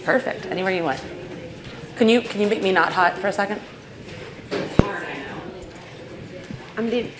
Perfect. Anywhere you want. Can you make me not hot for a second? It's hard, I know. I'm leaving.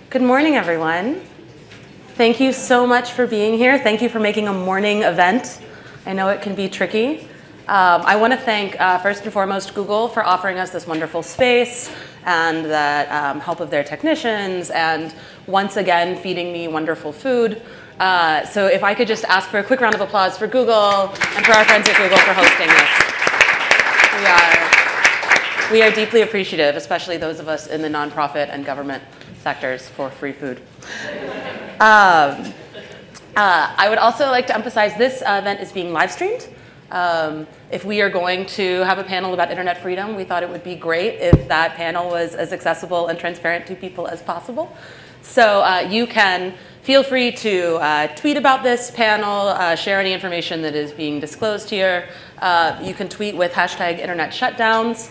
Good morning, everyone. Thank you so much for being here. Thank you for making a morning event. I know it can be tricky. I want to thank, first and foremost, Google for offering us this wonderful space and the help of their technicians, and once again, feeding me wonderful food. So if I could just ask for a quick round of applause for Google and for our friends at Google for hosting this. We are deeply appreciative, especially those of us in the nonprofit and government sectors, for free food. I would also like to emphasize this event is being live streamed. If we are going to have a panel about internet freedom, we thought it would be great if that panel was as accessible and transparent to people as possible. So you can feel free to tweet about this panel, share any information that is being disclosed here. You can tweet with hashtag Internet Shutdowns.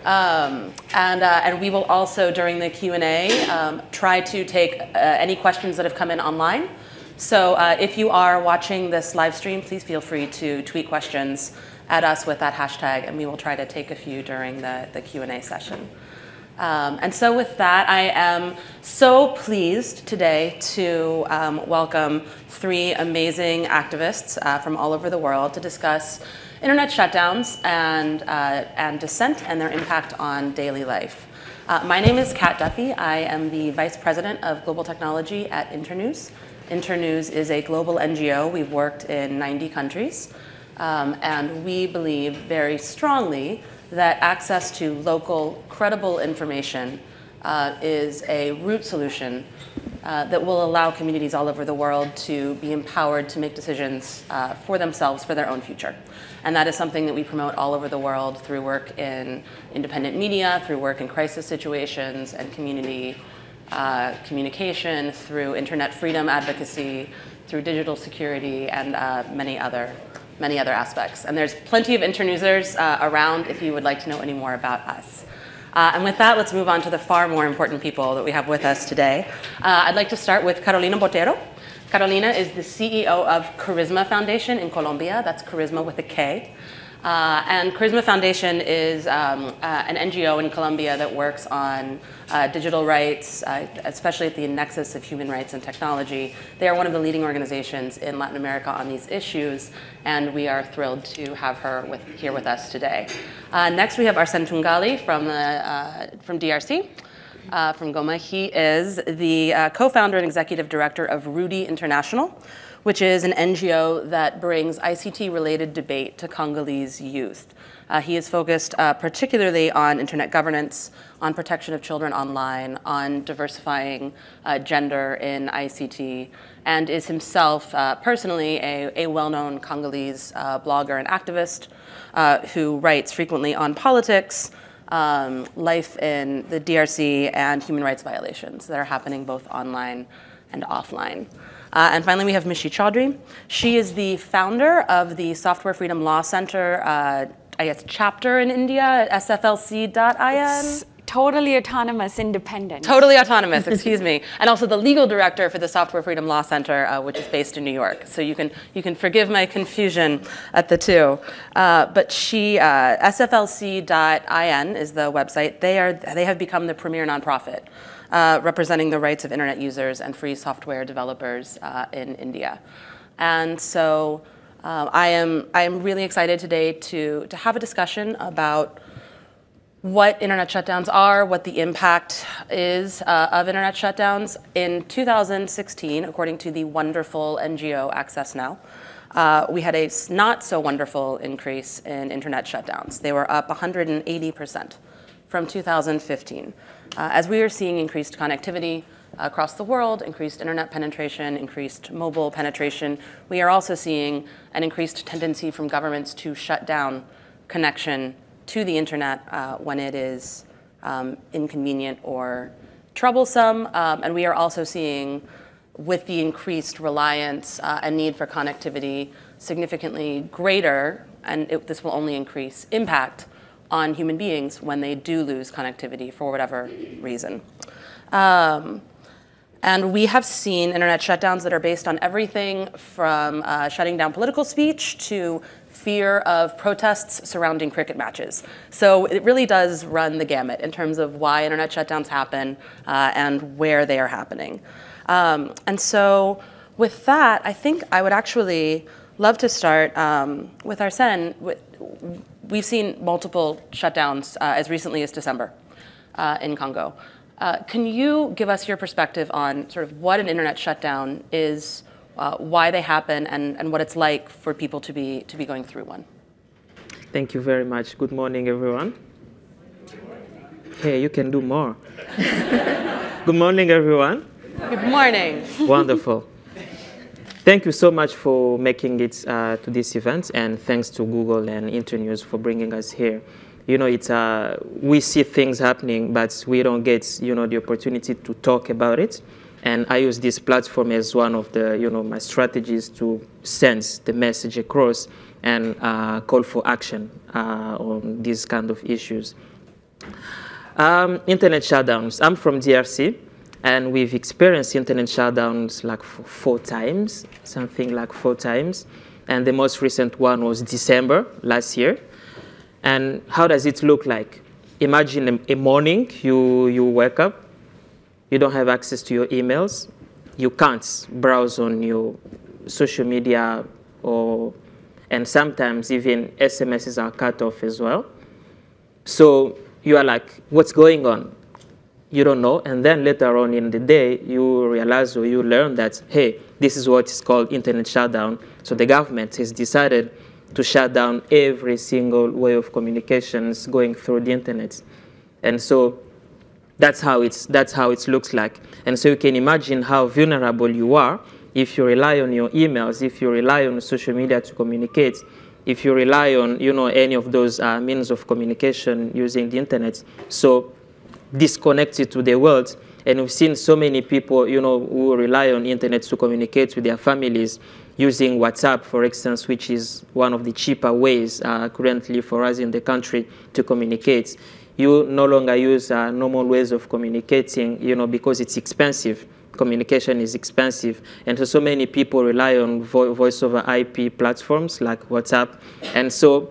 And we will also, during the Q&A, try to take any questions that have come in online. So if you are watching this live stream, please feel free to tweet questions at us with that hashtag, and we will try to take a few during the Q&A session. And so with that, I am so pleased today to welcome three amazing activists from all over the world to discuss internet shutdowns and dissent and their impact on daily life. My name is Kat Duffy. I am the Vice President of Global Technology at Internews. Internews is a global NGO. We've worked in 90 countries. And we believe very strongly that access to local, credible information is a root solution that will allow communities all over the world to be empowered to make decisions for themselves, for their own future. And that is something that we promote all over the world through work in independent media, through work in crisis situations and community communication, through internet freedom advocacy, through digital security, and many other aspects. And there's plenty of Internewsers around if you would like to know any more about us. And with that, let's move on to the far more important people that we have with us today. I'd like to start with Carolina Botero. Carolina is the CEO of Charisma Foundation in Colombia. That's Charisma with a K. And Charisma Foundation is an NGO in Colombia that works on digital rights, especially at the nexus of human rights and technology. They are one of the leading organizations in Latin America on these issues, and we are thrilled to have her here with us today. Next, we have Arsene Tungali from DRC. From Goma. He is the co-founder and executive director of Rudy International, which is an NGO that brings ICT-related debate to Congolese youth. He is focused particularly on internet governance, on protection of children online, on diversifying gender in ICT, and is himself personally a well-known Congolese blogger and activist who writes frequently on politics, life in the DRC, and human rights violations that are happening both online and offline. And finally, we have Mishi Chaudhry. She is the founder of the Software Freedom Law Center, I guess, chapter in India at sflc.in. It's totally autonomous, independent. Totally autonomous, excuse me. And also the legal director for the Software Freedom Law Center, which is based in New York. So you can forgive my confusion at the two. But she, sflc.in is the website. They have become the premier nonprofit representing the rights of internet users and free software developers in India. And so I am really excited today to have a discussion about what internet shutdowns are, what the impact is of internet shutdowns. In 2016, according to the wonderful NGO Access Now, we had a not so wonderful increase in internet shutdowns. They were up 180% from 2015. As we are seeing increased connectivity across the world, increased internet penetration, increased mobile penetration, we are also seeing an increased tendency from governments to shut down connection to the internet when it is inconvenient or troublesome. And we are also seeing, with the increased reliance and need for connectivity, significantly greater, and this will only increase, impact on human beings when they do lose connectivity for whatever reason. And we have seen internet shutdowns that are based on everything from shutting down political speech to fear of protests surrounding cricket matches. So it really does run the gamut in terms of why internet shutdowns happen and where they are happening. And so with that, I think I would actually love to start with Arsene. We've seen multiple shutdowns as recently as December in Congo. Can you give us your perspective on sort of what an internet shutdown is, why they happen, and what it's like for people to be going through one? Thank you very much. Good morning, everyone. Hey, you can do more. Good morning, everyone. Good morning. Wonderful. Thank you so much for making it to this event, and thanks to Google and Internews for bringing us here. You know, we see things happening, but we don't get, the opportunity to talk about it. And I use this platform as one of the, my strategies to send the message across and call for action on these kind of issues. Internet shutdowns. I'm from DRC. And we've experienced internet shutdowns like 4 times, something like 4 times. And the most recent one was December last year. And how does it look like? Imagine a morning, you wake up, you don't have access to your emails, you can't browse on your social media, and sometimes even SMSs are cut off as well. So you are like, what's going on? You don't know, and then later on in the day, you realize or you learn that, hey, this is what is called internet shutdown. So the government has decided to shut down every single way of communications going through the internet. And so that's how it looks like. And so you can imagine how vulnerable you are if you rely on your emails, if you rely on social media to communicate, if you rely on, any of those means of communication using the internet. So disconnected to the world. And we've seen so many people, who rely on internet to communicate with their families using WhatsApp, for instance, which is one of the cheaper ways currently for us in the country to communicate. You no longer use normal ways of communicating, because it's expensive. Communication is expensive. And so many people rely on voice over IP platforms like WhatsApp. And so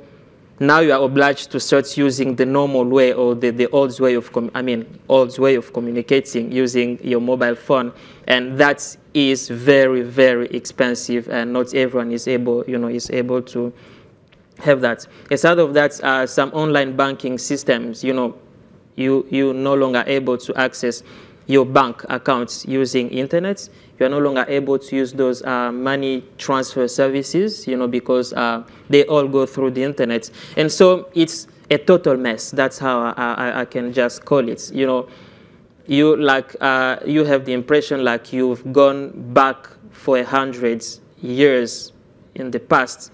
now you are obliged to start using the normal way or the old way of communicating using your mobile phone, and that is very, very expensive, and not everyone is able to have that. Aside of that, some online banking systems, you no longer able to access your bank accounts using internet. You are no longer able to use those money transfer services, because they all go through the internet. And so it's a total mess. That's how I can just call it. You have the impression like you've gone back for 100 years in the past.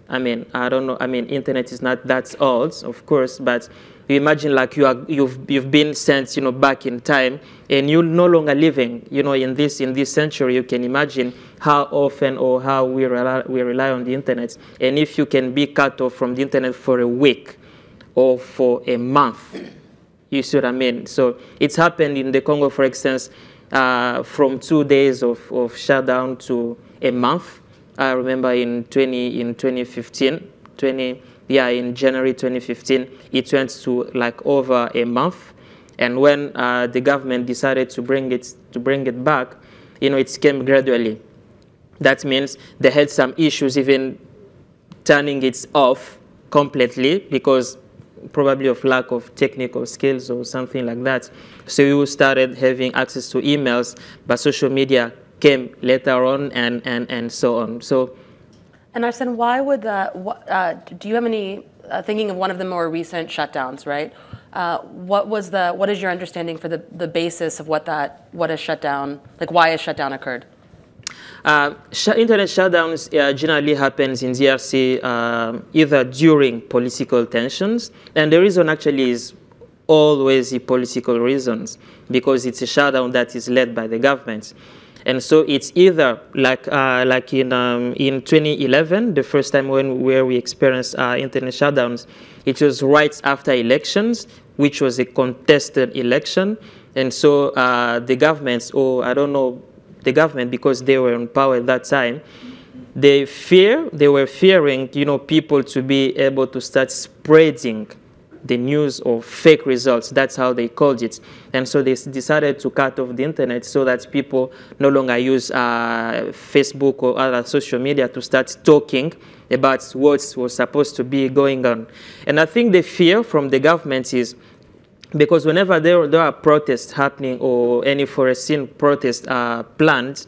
I don't know. Internet is not that old, of course, but you imagine like you've been sent, back in time, and you're no longer living, in this century. You can imagine how often or how we rely on the internet, and if you can be cut off from the internet for a week or for a month, you see what I mean? So it's happened in the Congo, for instance, from 2 days of shutdown to a month. I remember in 2015, in January 2015, it went to like over a month. And when the government decided to bring it back, it came gradually. That means they had some issues even turning it off completely, because probably of lack of technical skills or something like that. So you started having access to emails, but social media came later on and so on. So, and Arsene, why would that, do you have any, thinking of one of the more recent shutdowns, right? What is your understanding for the basis of what a shutdown, like why a shutdown occurred? Internet shutdowns generally happens in DRC either during political tensions, and the reason actually is always the political reasons, because it's a shutdown that is led by the government. And so it's either like in 2011, the first time where we experienced internet shutdowns, it was right after elections, which was a contested election. And so the governments, or I don't know, the government, because they were in power at that time, they were fearing, people to be able to start spreading the news of fake results. That's how they called it. And so they decided to cut off the internet so that people no longer use Facebook or other social media to start talking about what was supposed to be going on. And I think the fear from the government is because whenever there are protests happening or any foreseen protests planned,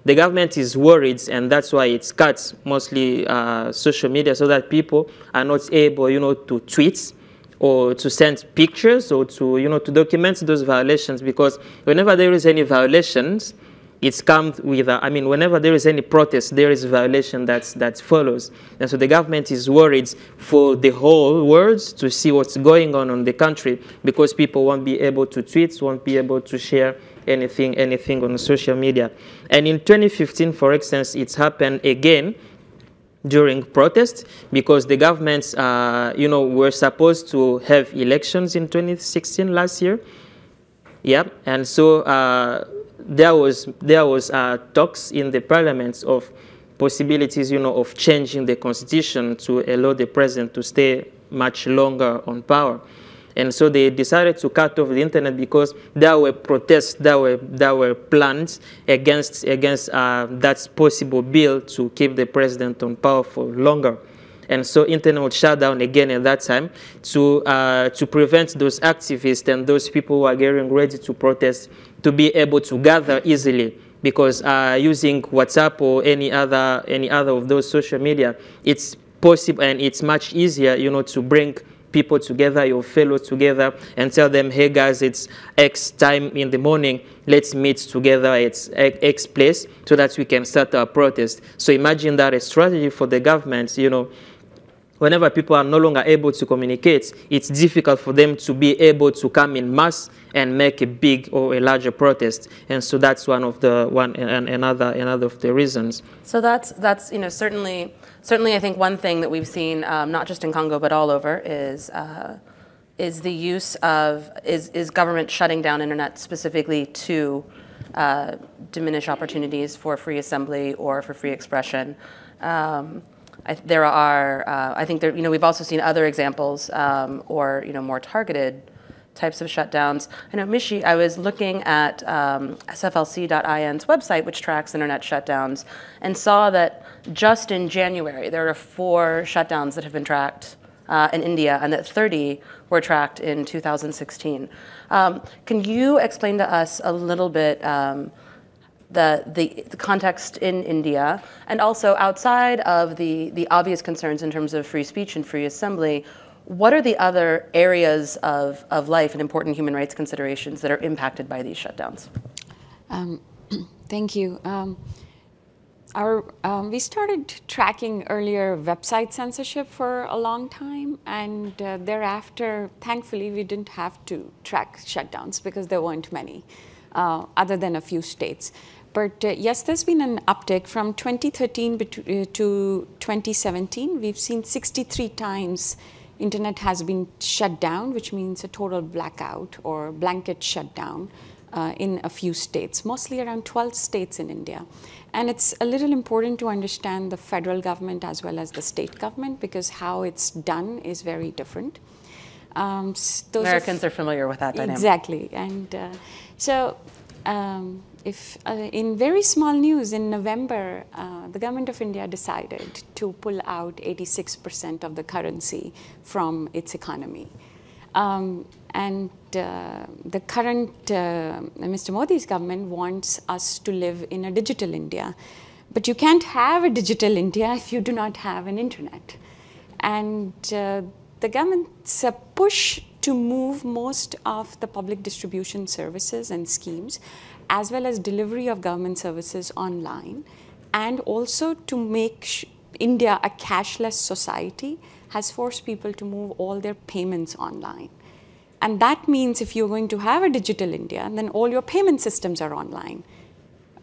the government is worried, and that's why it cuts mostly social media so that people are not able, to tweet or to send pictures or to, to document those violations. Because whenever there is any violations, it's come with, whenever there is any protest, there is a violation that follows. And so the government is worried for the whole world to see what's going on in the country, because people won't be able to tweet, won't be able to share anything on social media. And in 2015, for instance, it's happened again during protests, because the governments, were supposed to have elections in 2016 last year. Yeah, and so there was talks in the parliaments of possibilities, of changing the constitution to allow the president to stay much longer on power. And so they decided to cut off the internet because there were protests that were planned against that possible bill to keep the president on power for longer. And so internet was shut down again at that time to prevent those activists and those people who are getting ready to protest to be able to gather easily, because using WhatsApp or any other of those social media, it's possible and it's much easier, to bring people together, your fellows together, and tell them, hey guys, it's X time in the morning, let's meet together at X place so that we can start our protest. So imagine that a strategy for the government, whenever people are no longer able to communicate, it's difficult for them to be able to come in mass and make a big or a larger protest. And so that's another of the reasons. So that's certainly I think one thing that we've seen, not just in Congo but all over, is the use of is government shutting down internet specifically to diminish opportunities for free assembly or for free expression. I think we've also seen other examples or more targeted types of shutdowns. I know, Mishi, I was looking at sflc.in's website, which tracks internet shutdowns, and saw that just in January there are 4 shutdowns that have been tracked in India, and that 30 were tracked in 2016. Can you explain to us a little bit the context in India, and also outside of the obvious concerns in terms of free speech and free assembly, what are the other areas of life and important human rights considerations that are impacted by these shutdowns? Thank you. We started tracking earlier website censorship for a long time, and thereafter, thankfully, we didn't have to track shutdowns because there weren't many, other than a few states. But yes, there's been an uptick from 2013 to 2017. We've seen 63 times internet has been shut down, which means a total blackout or blanket shutdown in a few states, mostly around 12 states in India. And it's a little important to understand the federal government as well as the state government, because how it's done is very different. Americans are familiar with that dynamic. Exactly. And so In very small news, in November, the government of India decided to pull out 86% of the currency from its economy. The current Mr. Modi's government wants us to live in a digital India. But you can't have a digital India if you do not have an internet. And the government's push to move most of the public distribution services and schemes, as well as delivery of government services online, and also to make India a cashless society, has forced people to move all their payments online. And that means if you're going to have a digital India, then all your payment systems are online.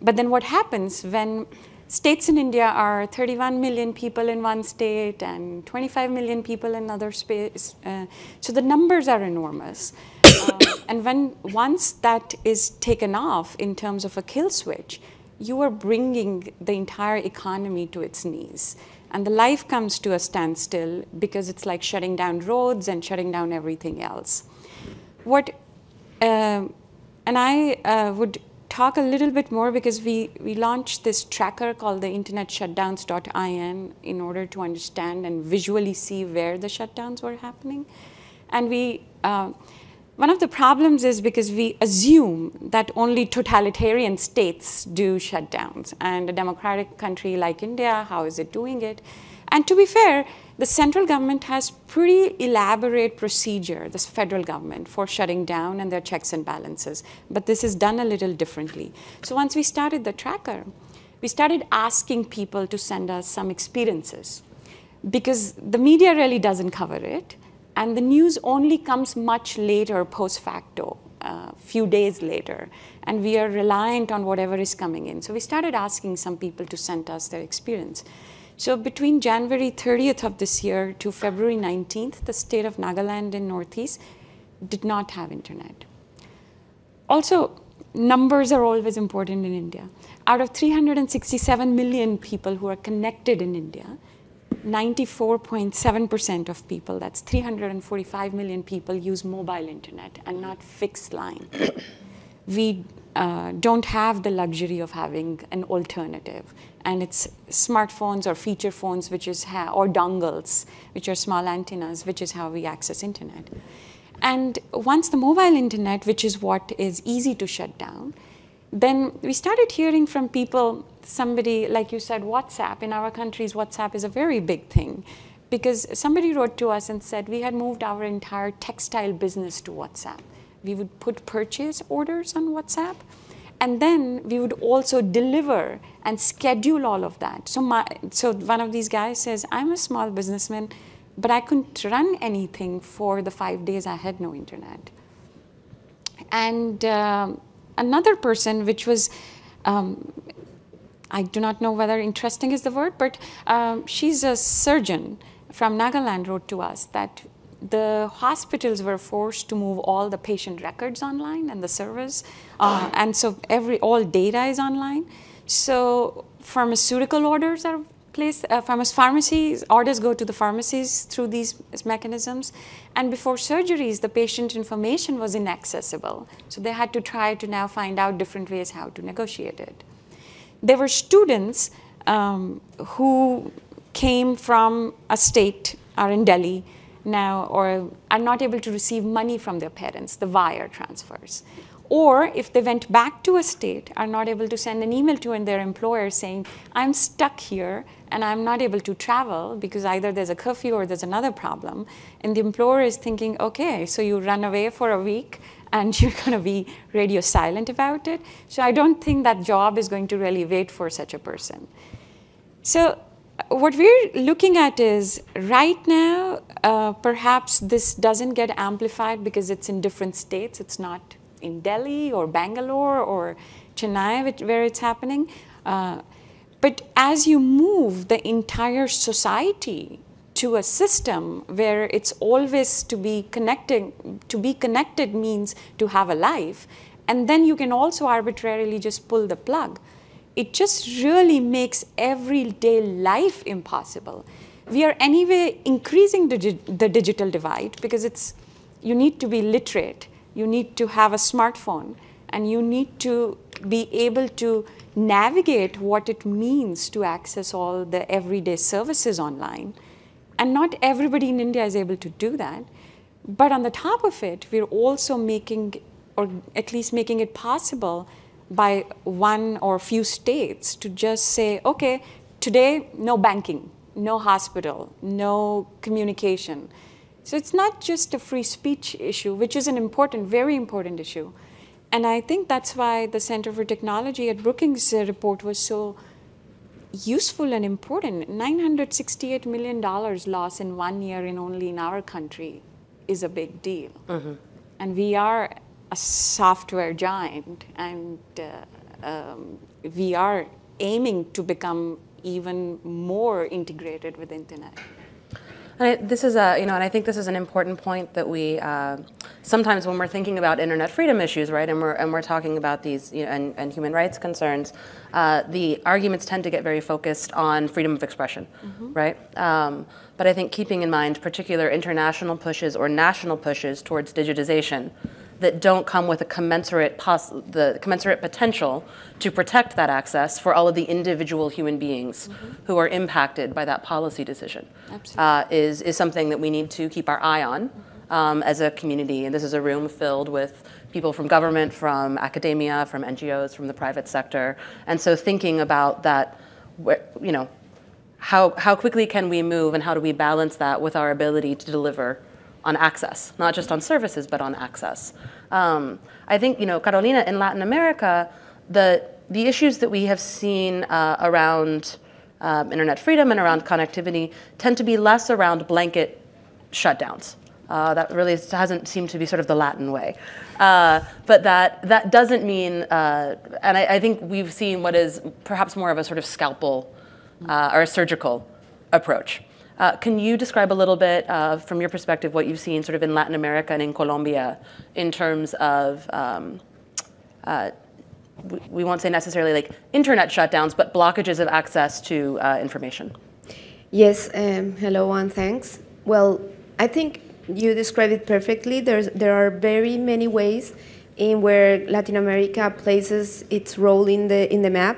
But then what happens when states in India are 31 million people in one state and 25 million people in another space? So the numbers are enormous. And once that is taken off in terms of a kill switch, you are bringing the entire economy to its knees. And the life comes to a standstill because it's like shutting down roads and shutting down everything else. And I would talk a little bit more because we launched this tracker called the internetshutdowns.in in order to understand and visually see where the shutdowns were happening. And one of the problems is because we assume that only totalitarian states do shutdowns, and a democratic country like India, how is it doing it? And to be fair, the central government has pretty elaborate procedure, this federal government, for shutting down and their checks and balances. But this is done a little differently. So once we started the tracker, we started asking people to send us some experiences, because the media really doesn't cover it. And the news only comes much later, post facto, a few days later. And we are reliant on whatever is coming in. So we started asking some people to send us their experience. So between January 30th of this year to February 19th, the state of Nagaland in Northeast did not have internet. Also, numbers are always important in India. Out of 367 million people who are connected in India, 94.7% of people, that's 345 million people, use mobile internet and not fixed line. We don't have the luxury of having an alternative. And it's smartphones or feature phones, or dongles, which are small antennas, which is how we access internet. And once the mobile internet, which is what is easy to shut down, then we started hearing from people, somebody, like you said, WhatsApp. In our countries, WhatsApp is a very big thing, because somebody wrote to us and said we had moved our entire textile business to WhatsApp. We would put purchase orders on WhatsApp, and then we would also deliver and schedule all of that. So one of these guys says, I'm a small businessman, but I couldn't run anything for the 5 days I had no internet. And another person, which was, I do not know whether interesting is the word, but she's a surgeon from Nagaland, wrote to us that the hospitals were forced to move all the patient records online and the servers, and so all data is online. So pharmaceutical orders are placed, pharmacies, orders go to the pharmacies through these mechanisms. And before surgeries, the patient information was inaccessible. So they had to try to now find out different ways how to negotiate it. There were students who came from a state, are in Delhi now, or are not able to receive money from their parents, the wire transfers. Or if they went back to a state, are not able to send an email to their employer saying, I'm stuck here and I'm not able to travel because either there's a curfew or there's another problem. And the employer is thinking, okay, so you run away for a week and you're going to be radio silent about it. So I don't think that job is going to really wait for such a person. So what we're looking at is right now, perhaps this doesn't get amplified because it's in different states. It's not in Delhi or Bangalore or Chennai where it's happening. But as you move the entire society to a system where it's always to be connected means to have a life, and then you can also arbitrarily just pull the plug. It just really makes everyday life impossible. We are anyway increasing the digital divide because you need to be literate. You need to have a smartphone. and you need to be able to navigate what it means to access all the everyday services online. And not everybody in India is able to do that. But on the top of it, we're also making, or at least making it possible by one or few states to just say, okay, today, no banking, no hospital, no communication. So it's not just a free speech issue, which is an important, very important issue. And I think that's why the Center for Technology at Brookings report was so useful and important. $968 million loss in 1 year only in our country is a big deal. Mm-hmm. And we are a software giant, and we are aiming to become even more integrated with the internet. This is and I think this is an important point that we sometimes when we're thinking about internet freedom issues, right, and we're talking about these and human rights concerns, the arguments tend to get very focused on freedom of expression, mm-hmm. right? But I think keeping in mind particular international pushes or national pushes towards digitization that don't come with a commensurate potential to protect that access for all of the individual human beings mm-hmm. who are impacted by that policy decision is something that we need to keep our eye on as a community. And this is a room filled with people from government, from academia, from NGOs, from the private sector. And so thinking about that, how quickly can we move and how do we balance that with our ability to deliver on access, not just on services, but on access. I think, Carolina, in Latin America, the issues that we have seen around internet freedom and around connectivity tend to be less around blanket shutdowns. That really hasn't seemed to be sort of the Latin way. But that doesn't mean, and I think we've seen what is perhaps more of a sort of scalpel or a surgical approach. Can you describe a little bit, from your perspective, what you've seen sort of in Latin America and in Colombia in terms of, we won't say necessarily like internet shutdowns, but blockages of access to information? Yes, hello and thanks. Well, I think you described it perfectly. There are very many ways in where Latin America places its role in the map.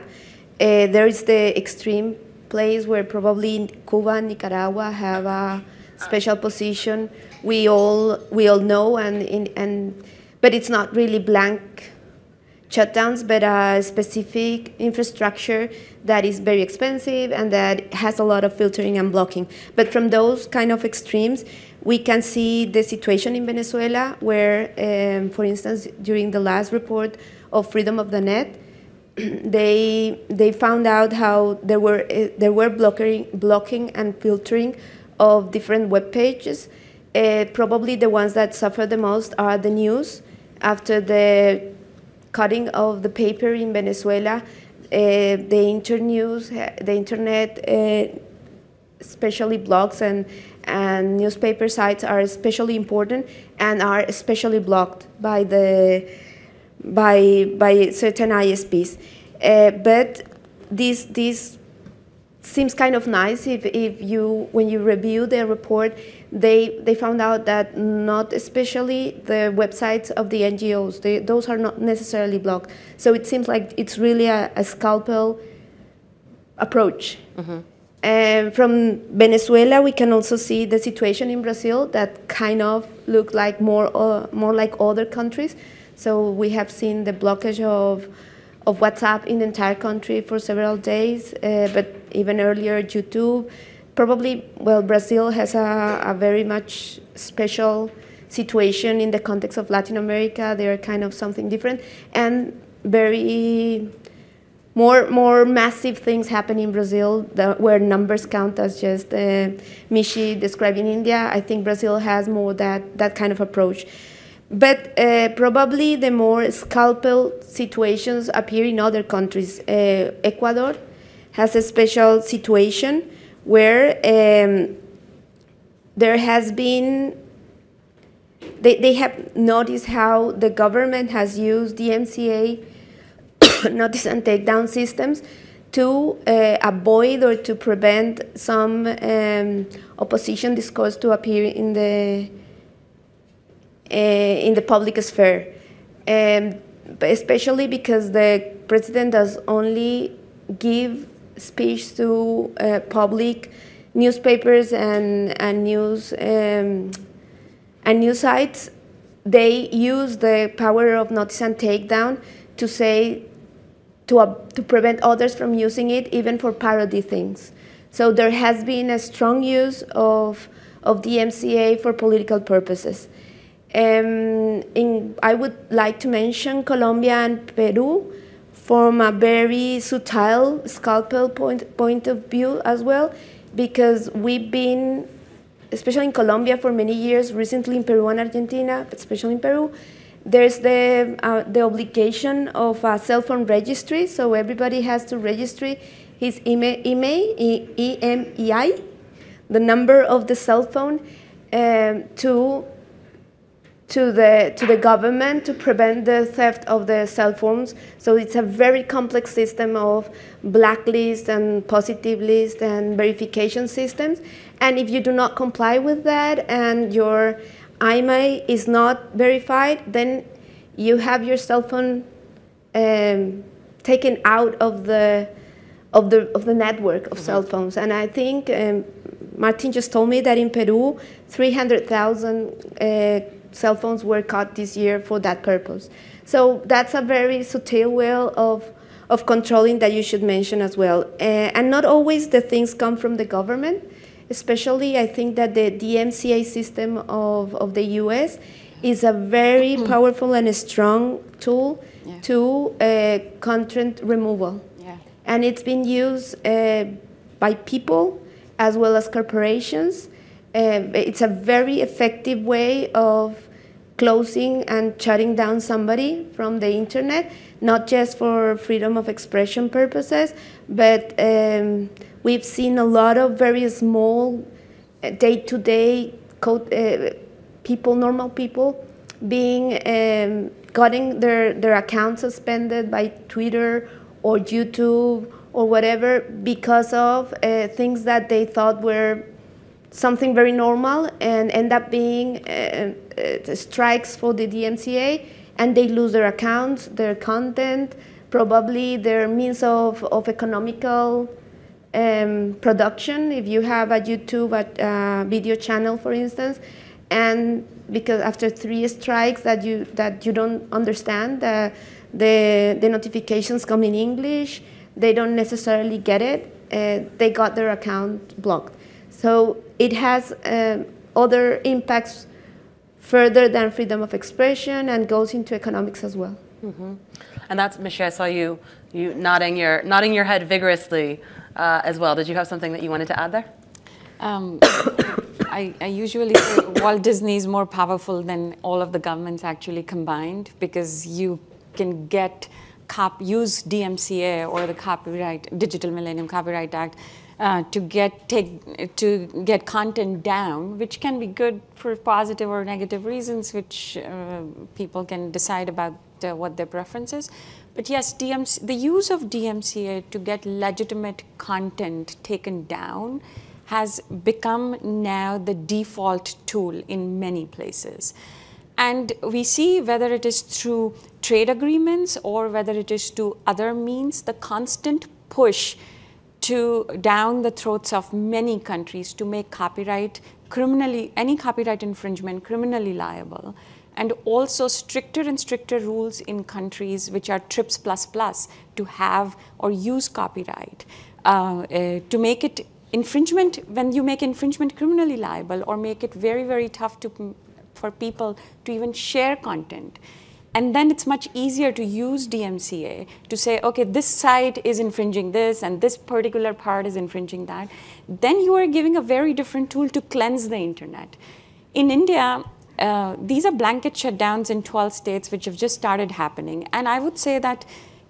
There is the extreme place where probably Cuba and Nicaragua have a special position. We all know, but it's not really blank shutdowns, but a specific infrastructure that is very expensive and that has a lot of filtering and blocking. But from those kind of extremes, we can see the situation in Venezuela, where, for instance, during the last report of Freedom of the Net, they found out how there were blocking and filtering of different web pages. Probably the ones that suffer the most are the news. After the cutting of the paper in Venezuela, the internet, especially blogs and newspaper sites, are especially important and are especially blocked by certain ISPs. But this seems kind of nice when you review the report, they found out that not especially the websites of the NGOs, those are not necessarily blocked. So it seems like it's really a scalpel approach. Mm-hmm. From Venezuela, we can also see the situation in Brazil that kind of look like more like other countries. So we have seen the blockage of WhatsApp in the entire country for several days, but even earlier, YouTube. Probably, well, Brazil has a very much special situation in the context of Latin America. They are kind of something different, and very more massive things happen in Brazil where numbers count as just Mishi describing India. I think Brazil has more that kind of approach. But probably the more scalpel situations appear in other countries. Ecuador has a special situation where there has been, they have noticed how the government has used the MCA notice and takedown systems to avoid or to prevent some opposition discourse to appear in the public sphere. especially because the president does only give speech to public newspapers and news sites. They use the power of notice and takedown to say to prevent others from using it, even for parody things. So there has been a strong use of DMCA for political purposes. I would like to mention Colombia and Peru from a very subtle, scalpel point of view as well, because we've been, especially in Colombia for many years, recently in Peru and Argentina, but especially in Peru, there's the obligation of a cell phone registry, so everybody has to register his EMEI, the number of the cell phone, to the government to prevent the theft of the cell phones. So it's a very complex system of blacklist and positive list and verification systems. And if you do not comply with that and your IMEI is not verified, then you have your cell phone taken out of the network of cell phones. And I think Martin just told me that in Peru, 300,000 cell phones were caught this year for that purpose. So that's a very subtle way of controlling that you should mention as well. And not always the things come from the government. Especially, I think that the DMCA system of the US is a very powerful and a strong tool to content removal. Yeah. And it's been used by people as well as corporations. It's a very effective way of closing and shutting down somebody from the internet, not just for freedom of expression purposes, but we've seen a lot of very small day-to-day people, normal people, being getting their accounts suspended by Twitter or YouTube or whatever because of things that they thought were something very normal and end up being strikes for the DMCA, and they lose their accounts, their content, probably their means of economical production. If you have a YouTube video channel, for instance, and because after 3 strikes that you don't understand, the notifications come in English, they don't necessarily get it, they got their account blocked. So it has other impacts further than freedom of expression and goes into economics as well. Mm-hmm. And that's, Michelle, I saw you nodding your head vigorously as well. Did you have something that you wanted to add there? I usually say Walt Disney is more powerful than all of the governments actually combined, because you can use DMCA or the Digital Millennium Copyright Act to get content down, which can be good for positive or negative reasons, which people can decide about what their preference is. But yes, the use of DMCA to get legitimate content taken down has become now the default tool in many places. And we see, whether it is through trade agreements or whether it is to other means, the constant push down the throats of many countries to make any copyright infringement criminally liable, and also stricter and stricter rules in countries which are TRIPS++ to have or use copyright, to make it infringement, when you make infringement criminally liable, or make it very, very tough for people to even share content. And then it's much easier to use DMCA to say, okay, this site is infringing this and this particular part is infringing that. Then you are giving a very different tool to cleanse the internet. In India, these are blanket shutdowns in 12 states which have just started happening. And I would say that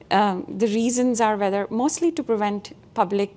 the reasons are mostly to prevent public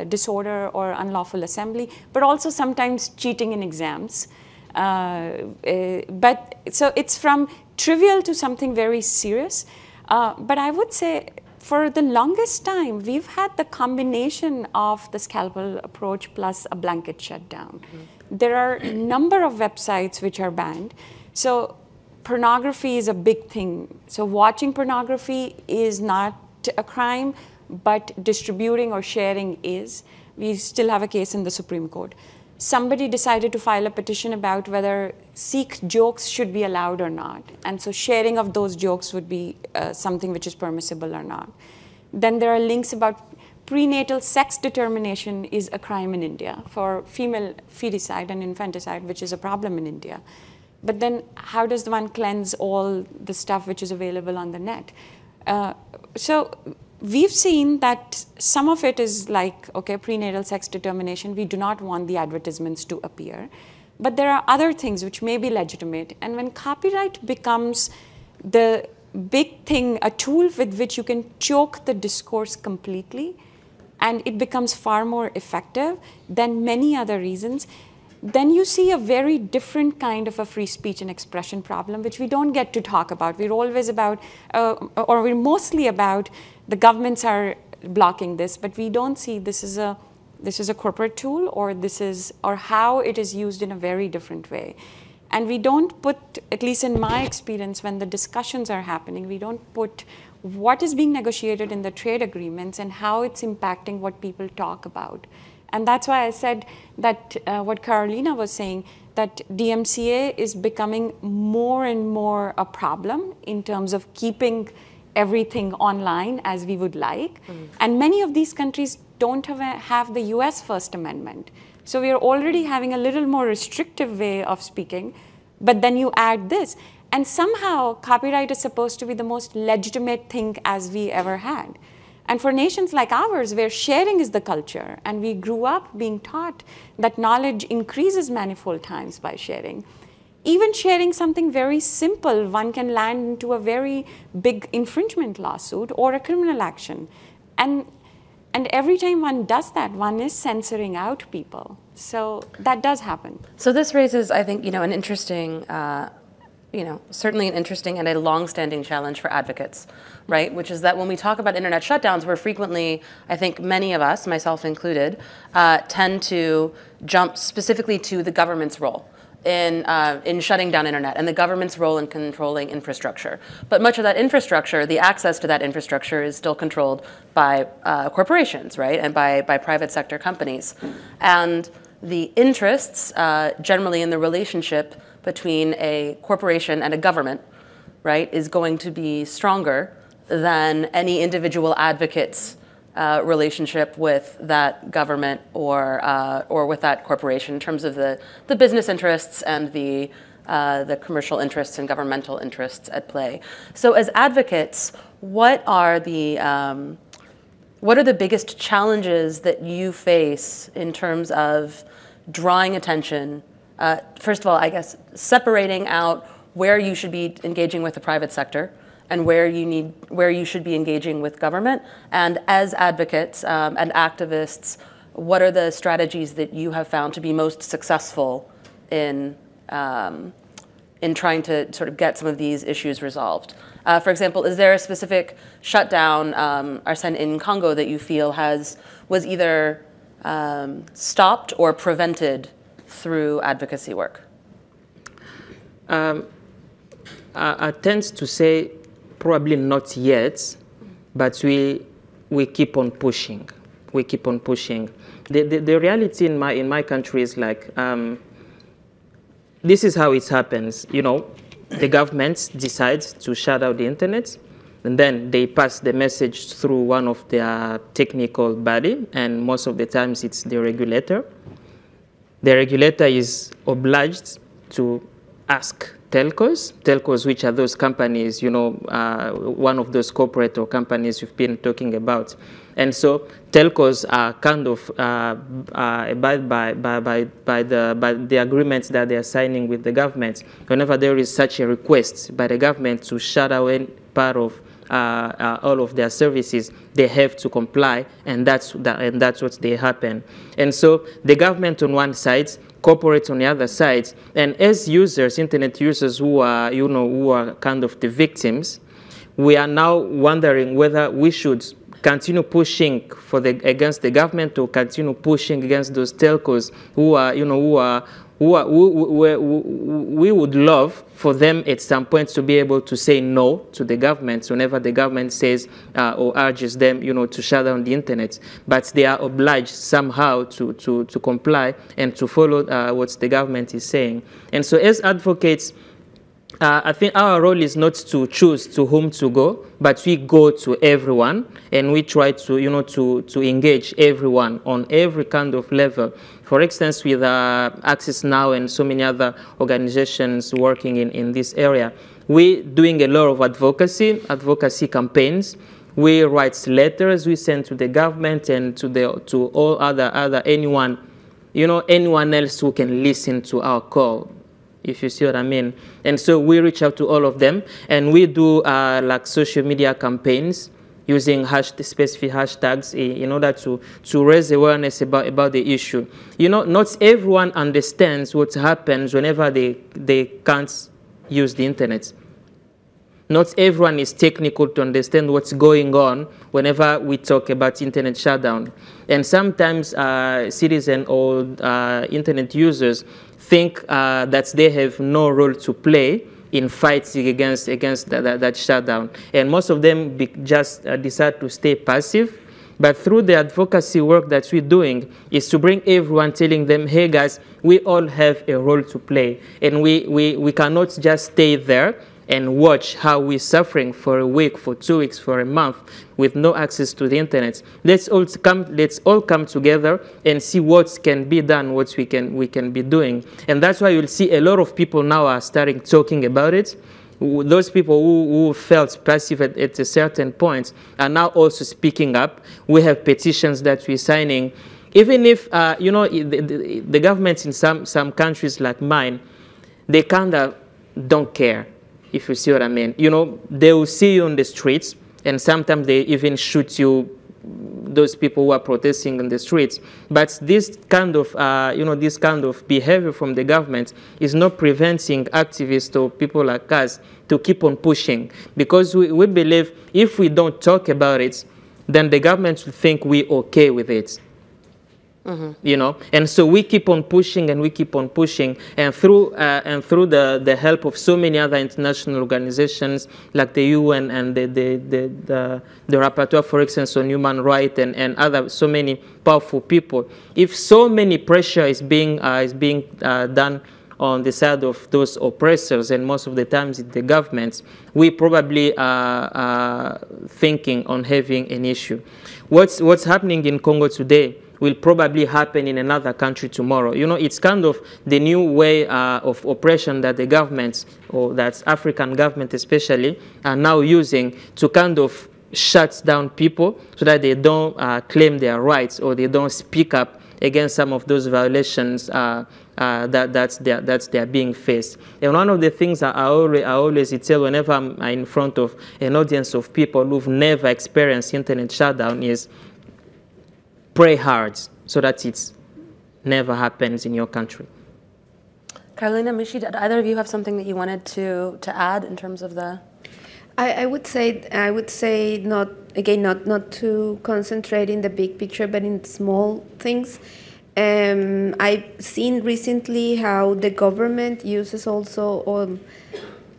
disorder or unlawful assembly, but also sometimes cheating in exams. But so it's from trivial to something very serious. But I would say for the longest time, we've had the combination of the scalpel approach plus a blanket shutdown. Mm-hmm. There are a number of websites which are banned. So pornography is a big thing. So watching pornography is not a crime, but distributing or sharing is. We still have a case in the Supreme Court. Somebody decided to file a petition about whether Sikh jokes should be allowed or not. And so sharing of those jokes would be something which is permissible or not. Then there are links about prenatal sex determination is a crime in India for female feticide and infanticide, which is a problem in India. But then how does one cleanse all the stuff which is available on the net? So we've seen that some of it is like, okay, prenatal sex determination, we do not want the advertisements to appear. But there are other things which may be legitimate. And when copyright becomes the big thing, a tool with which you can choke the discourse completely, and it becomes far more effective than many other reasons, then you see a very different kind of a free speech and expression problem, which we don't get to talk about. We're always about, or we're mostly about, the governments are blocking this, but we don't see this is a corporate tool, or how it is used in a very different way. And we don't put, at least in my experience, when the discussions are happening, we don't put what is being negotiated in the trade agreements and how it's impacting what people talk about. And that's why I said that what Carolina was saying, that DMCA is becoming more and more a problem in terms of keeping everything online as we would like. And many of these countries don't have the US First Amendment. So we are already having a little more restrictive way of speaking, but then you add this. And somehow copyright is supposed to be the most legitimate thing as we ever had. And for nations like ours, where sharing is the culture, and we grew up being taught that knowledge increases manifold times by sharing, even sharing something very simple, one can land into a very big infringement lawsuit or a criminal action. And every time one does that, one is censoring out people. So that does happen. So this raises, I think, an interesting, certainly an interesting and a long-standing challenge for advocates, right? Which is that when we talk about internet shutdowns, we're frequently, I think many of us, myself included, tend to jump specifically to the government's role in shutting down internet and the government's role in controlling infrastructure. But much of that infrastructure, the access to that infrastructure, is still controlled by corporations, right? And by private sector companies. And the interests, generally in the relationship between a corporation and a government, right, is going to be stronger than any individual advocate's relationship with that government or with that corporation in terms of the business interests and the commercial interests and governmental interests at play. So as advocates, what are the biggest challenges that you face in terms of drawing attention? First of all, I guess, separating out where you should be engaging with the private sector and where you should be engaging with government. And as advocates and activists, what are the strategies that you have found to be most successful in trying to sort of get some of these issues resolved? For example, is there a specific shutdown, Arsene, in Congo that you feel was either stopped or prevented through advocacy work? I tend to say probably not yet, but we keep on pushing. We keep on pushing. The reality in my country is like, this is how it happens. The government decides to shut down the internet, and then they pass the message through one of their technical body, and most of the times it's the regulator. The regulator is obliged to ask telcos, which are those companies, one of those corporate or companies you've been talking about. And so telcos are kind of abide by the agreements that they are signing with the government. Whenever there is such a request by the government to shut down part of all of their services, they have to comply, and that's what they happen. And so the government on one side, corporate on the other side, and as users, internet users who are kind of the victims, we are now wondering whether we should continue pushing against the government or continue pushing against those telcos who we would love for them at some point to be able to say no to the government whenever the government says or urges them, to shut down the internet. But they are obliged somehow to comply and to follow what the government is saying. And so as advocates, I think our role is not to choose to whom to go, but we go to everyone and we try to, to engage everyone on every kind of level. For instance, with Access Now and so many other organizations working in this area, we're doing a lot of advocacy campaigns. We write letters we send to the government and to all other anyone, anyone else who can listen to our call, if you see what I mean. And so we reach out to all of them, and we do like social media campaigns using specific hashtags in order to raise awareness about the issue. Not everyone understands what happens whenever they can't use the internet. Not everyone is technical to understand what's going on whenever we talk about internet shutdown. And sometimes citizens or internet users think that they have no role to play in fighting against that shutdown. And most of them just decide to stay passive. But through the advocacy work that we're doing is to bring everyone, telling them, hey guys, we all have a role to play. And we cannot just stay there and watch how we're suffering for a week, for 2 weeks, for a month with no access to the internet. Let's all come together and see what can be done, what we can be doing. And that's why you'll see a lot of people now are starting talking about it. Those people who felt passive at a certain point are now also speaking up. We have petitions that we're signing. Even if, the governments in some countries like mine, they kind of don't care, if you see what I mean. They will see you on the streets, and sometimes they even shoot you, those people who are protesting on the streets. But this kind of, this kind of behavior from the government is not preventing activists or people like us to keep on pushing. Because we believe if we don't talk about it, then the government will think we're okay with it. Mm-hmm. And so we keep on pushing and we keep on pushing, and through the help of so many other international organizations like the UN and the Rapporteur, for instance, on human rights and other so many powerful people. If so many pressure is being done on the side of those oppressors, and most of the times it's the governments, we probably are thinking on having an issue. What's happening in Congo today will probably happen in another country tomorrow. It's kind of the new way of oppression that the governments, or that African government especially, are now using to kind of shut down people so that they don't claim their rights, or they don't speak up against some of those violations that they're being faced. And one of the things I always tell whenever I'm in front of an audience of people who've never experienced internet shutdown is, pray hard so that it never happens in your country. Carolina, Mishi, did either of you have something that you wanted to add in terms of the? I would say not to concentrate in the big picture, but in small things. I've seen recently how the government uses also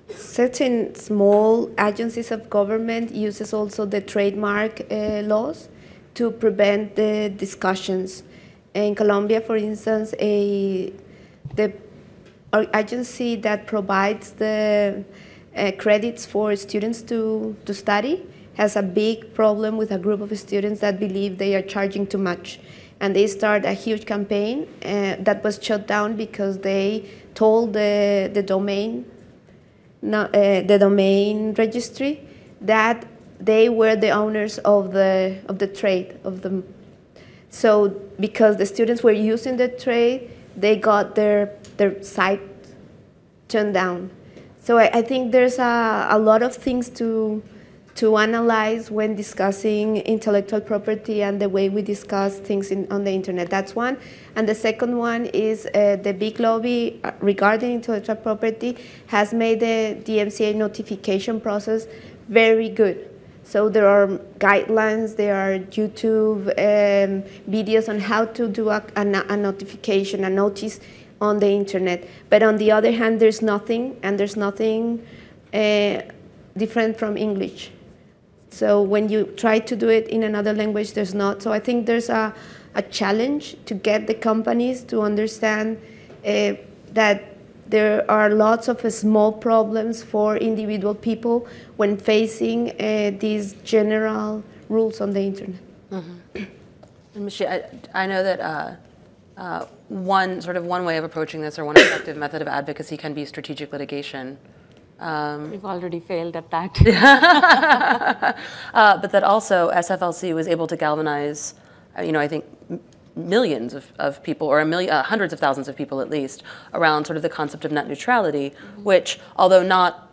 certain small agencies of government uses also the trademark laws to prevent the discussions. In Colombia, for instance, the agency that provides the credits for students to study has a big problem with a group of students that believe they are charging too much. And they start a huge campaign that was shut down because they told the domain registry that they were the owners of the trade so because the students were using the trade, they got their site turned down. So I think there's a lot of things to analyze when discussing intellectual property and the way we discuss things on the internet. That's one. And the second one is the big lobby regarding intellectual property has made the DMCA notification process very good. So there are guidelines, there are YouTube videos on how to do a notification, a notice on the internet. But on the other hand, there's nothing, and there's nothing different from English. So when you try to do it in another language, there's not. So I think there's a challenge to get the companies to understand that there are lots of small problems for individual people when facing these general rules on the internet. Mm-hmm. And Michelle, I know that one way of approaching this, or one effective method of advocacy, can be strategic litigation. We've already failed at that. But that also SFLC was able to galvanize, I think, millions of people, or hundreds of thousands of people at least, around sort of the concept of net neutrality, mm-hmm. which, although not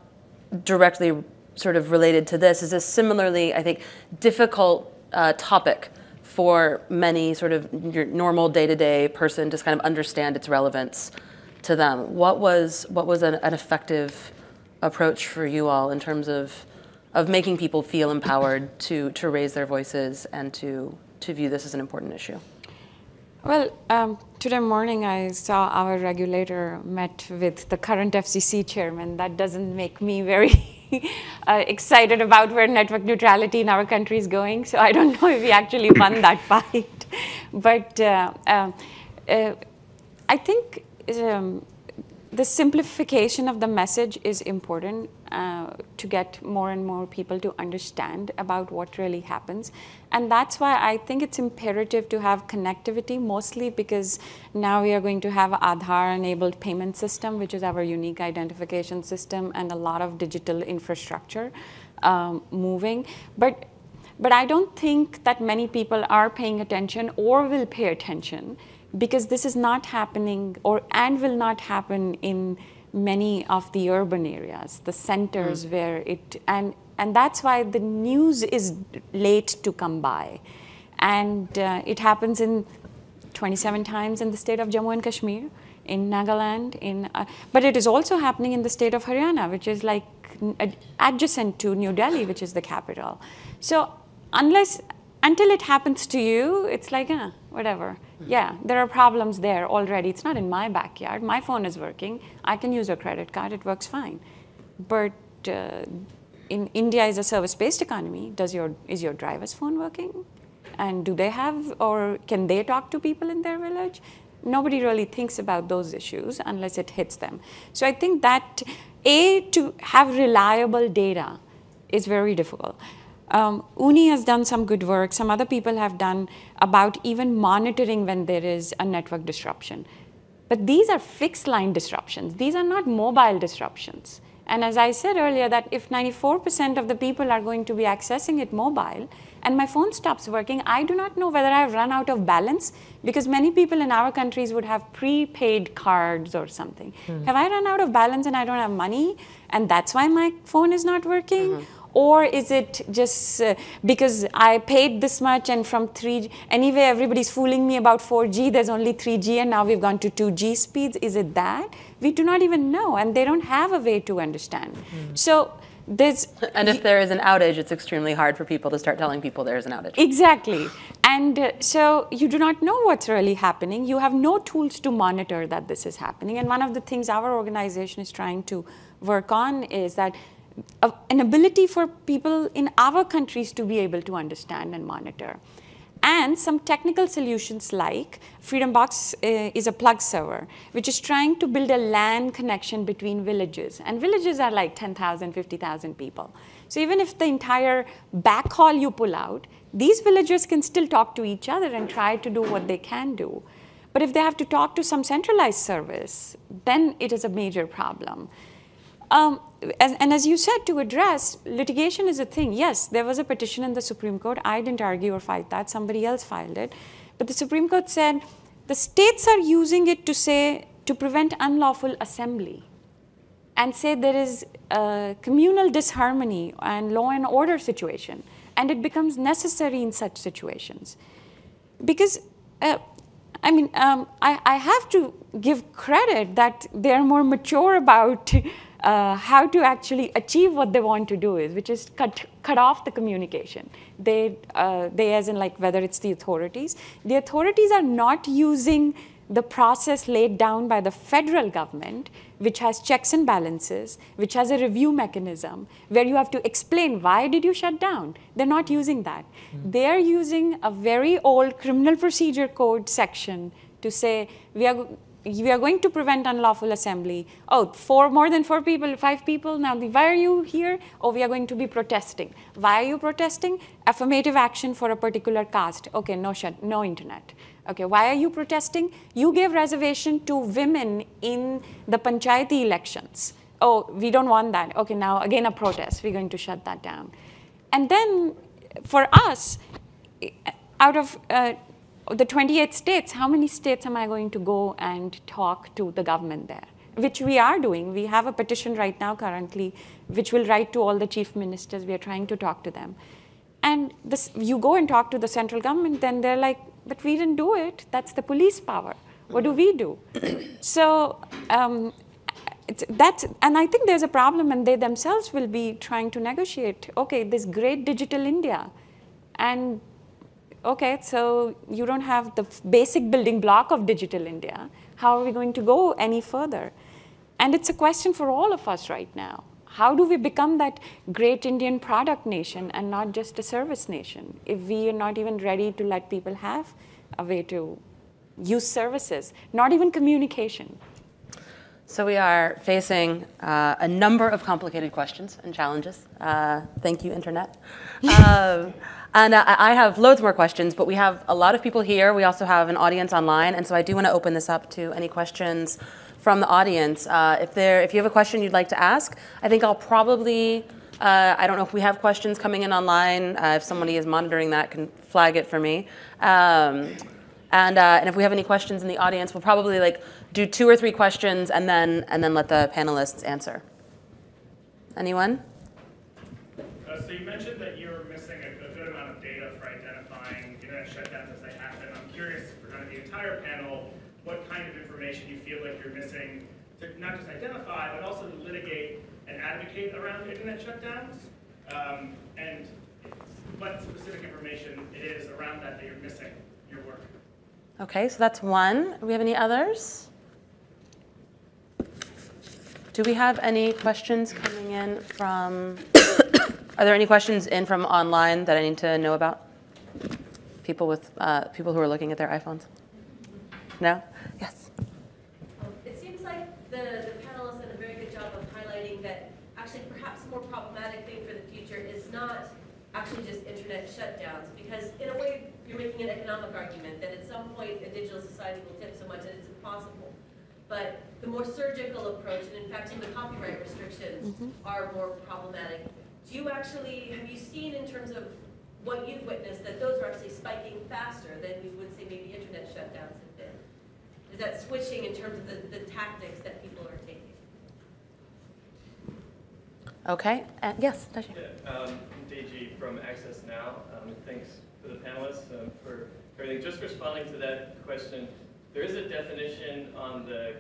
directly sort of related to this, is a similarly, I think, difficult topic for many sort of your normal day-to-day person to kind of understand its relevance to them. What was an effective approach for you all in terms of making people feel empowered to raise their voices and to view this as an important issue? Well, today morning I saw our regulator met with the current FCC chairman. That doesn't make me very excited about where network neutrality in our country is going. So I don't know if we actually won that fight. But I think the simplification of the message is important to get more and more people to understand about what really happens. And that's why I think it's imperative to have connectivity, mostly because now we are going to have an Aadhaar-enabled payment system, which is our unique identification system, and a lot of digital infrastructure moving. But I don't think that many people are paying attention or will pay attention, because this is not happening and will not happen in many of the urban areas, the centers where it, and that's why the news is late to come by. And it happens in 27 times in the state of Jammu and Kashmir, in Nagaland, but it is also happening in the state of Haryana, which is like adjacent to New Delhi, which is the capital. So until it happens to you, it's like, whatever. Yeah, there are problems there already. It's not in my backyard. My phone is working. I can use a credit card. It works fine. But in India is a service-based economy. Is your driver's phone working? And do they have, or can they talk to people in their village? Nobody really thinks about those issues unless it hits them. So I think that, to have reliable data is very difficult. UNI has done some good work. Some other people have done about even monitoring when there is a network disruption. But these are fixed line disruptions. These are not mobile disruptions. And as I said earlier, that if 94% of the people are going to be accessing it mobile, and my phone stops working, I do not know whether I've run out of balance, because many people in our countries would have prepaid cards or something. Have I run out of balance and I don't have money, and that's why my phone is not working? Or is it just because I paid this much and from 3G, anyway, everybody's fooling me about 4G, there's only 3G and now we've gone to 2G speeds. Is it that? We do not even know, and they don't have a way to understand. So there's... And if there is an outage, it's extremely hard for people to start telling people there is an outage. Exactly. And so you do not know what's really happening. You have no tools to monitor that this is happening. And one of the things our organization is trying to work on is that an ability for people in our countries to be able to understand and monitor. And some technical solutions like FreedomBox is a plug server, which is trying to build a LAN connection between villages. And villages are like 10,000, 50,000 people. So even if the entire backhaul you pull out, these villagers can still talk to each other and try to do what they can do. But if they have to talk to some centralized service, then it is a major problem. And as you said, to address, litigation is a thing. Yes, there was a petition in the Supreme Court. I didn't argue or fight that. Somebody else filed it. But the Supreme Court said the states are using it to prevent unlawful assembly, and say there is a communal disharmony and law and order situation, and it becomes necessary in such situations. Because, I have to give credit that they're more mature about how to actually achieve what they want to do which is cut off the communication. They as in like whether it's the authorities are not using the process laid down by the federal government, which has checks and balances, which has a review mechanism, where you have to explain why did you shut down. They're not using that. They're using a very old criminal procedure code section to say, we are going to prevent unlawful assembly. Oh, more than 4 people, 5 people, now why are you here? Oh, we are going to be protesting. Why are you protesting? Affirmative action for a particular caste. Okay, no internet. Okay, why are you protesting? You gave reservation to women in the panchayati elections. Oh, we don't want that. Okay, now again a protest. We're going to shut that down. And then for us, out of the 28 states, how many states am I going to go and talk to the government there? Which we are doing. We have a petition right now currently, which will write to all the chief ministers. We are trying to talk to them. And you go and talk to the central government, then they're like, but we didn't do it. That's the police power. What do we do? So and I think there's a problem, and they themselves will be trying to negotiate. Okay, this great digital India. And okay, so you don't have the basic building block of digital India. How are we going to go any further? And it's a question for all of us right now. How do we become that great Indian product nation and not just a service nation if we are not even ready to let people have a way to use services, not even communication? So we are facing a number of complicated questions and challenges. Thank you, Internet. And I have loads more questions, but we have a lot of people here. We also have an audience online, and so I do want to open this up to any questions from the audience. If you have a question you'd like to ask, I think I'll probably, I don't know if we have questions coming in online. If somebody is monitoring that, can flag it for me. And if we have any questions in the audience, we'll probably do 2 or 3 questions and then let the panelists answer. Anyone? So you mentioned that you're missing a good amount of data for identifying internet shutdowns as they happen. I'm curious for kind of the entire panel, what kind of information you feel like you're missing to not just identify, but also to litigate and advocate around internet shutdowns, and what specific information it is around that you're missing in your work. Okay, so that's one. Do we have any others? Do we have any questions coming in from, are there any questions in from online that I need to know about? People who are looking at their iPhones? No? Yes. It seems like the panelists did a very good job of highlighting that actually perhaps a more problematic thing for the future is not actually just internet shutdowns, because in a way you're making an economic argument that at some point a digital society will tip so much that it's impossible. But the more surgical approach, and in fact some of the copyright restrictions are more problematic. Have you seen in terms of what you've witnessed that those are actually spiking faster than we would say maybe internet shutdowns have been? Is that switching in terms of the tactics that people are taking? Okay, yes, Dashi. Yeah, I'm DG from Access Now. Thanks for the panelists for everything. Just responding to that question, there is a definition on the,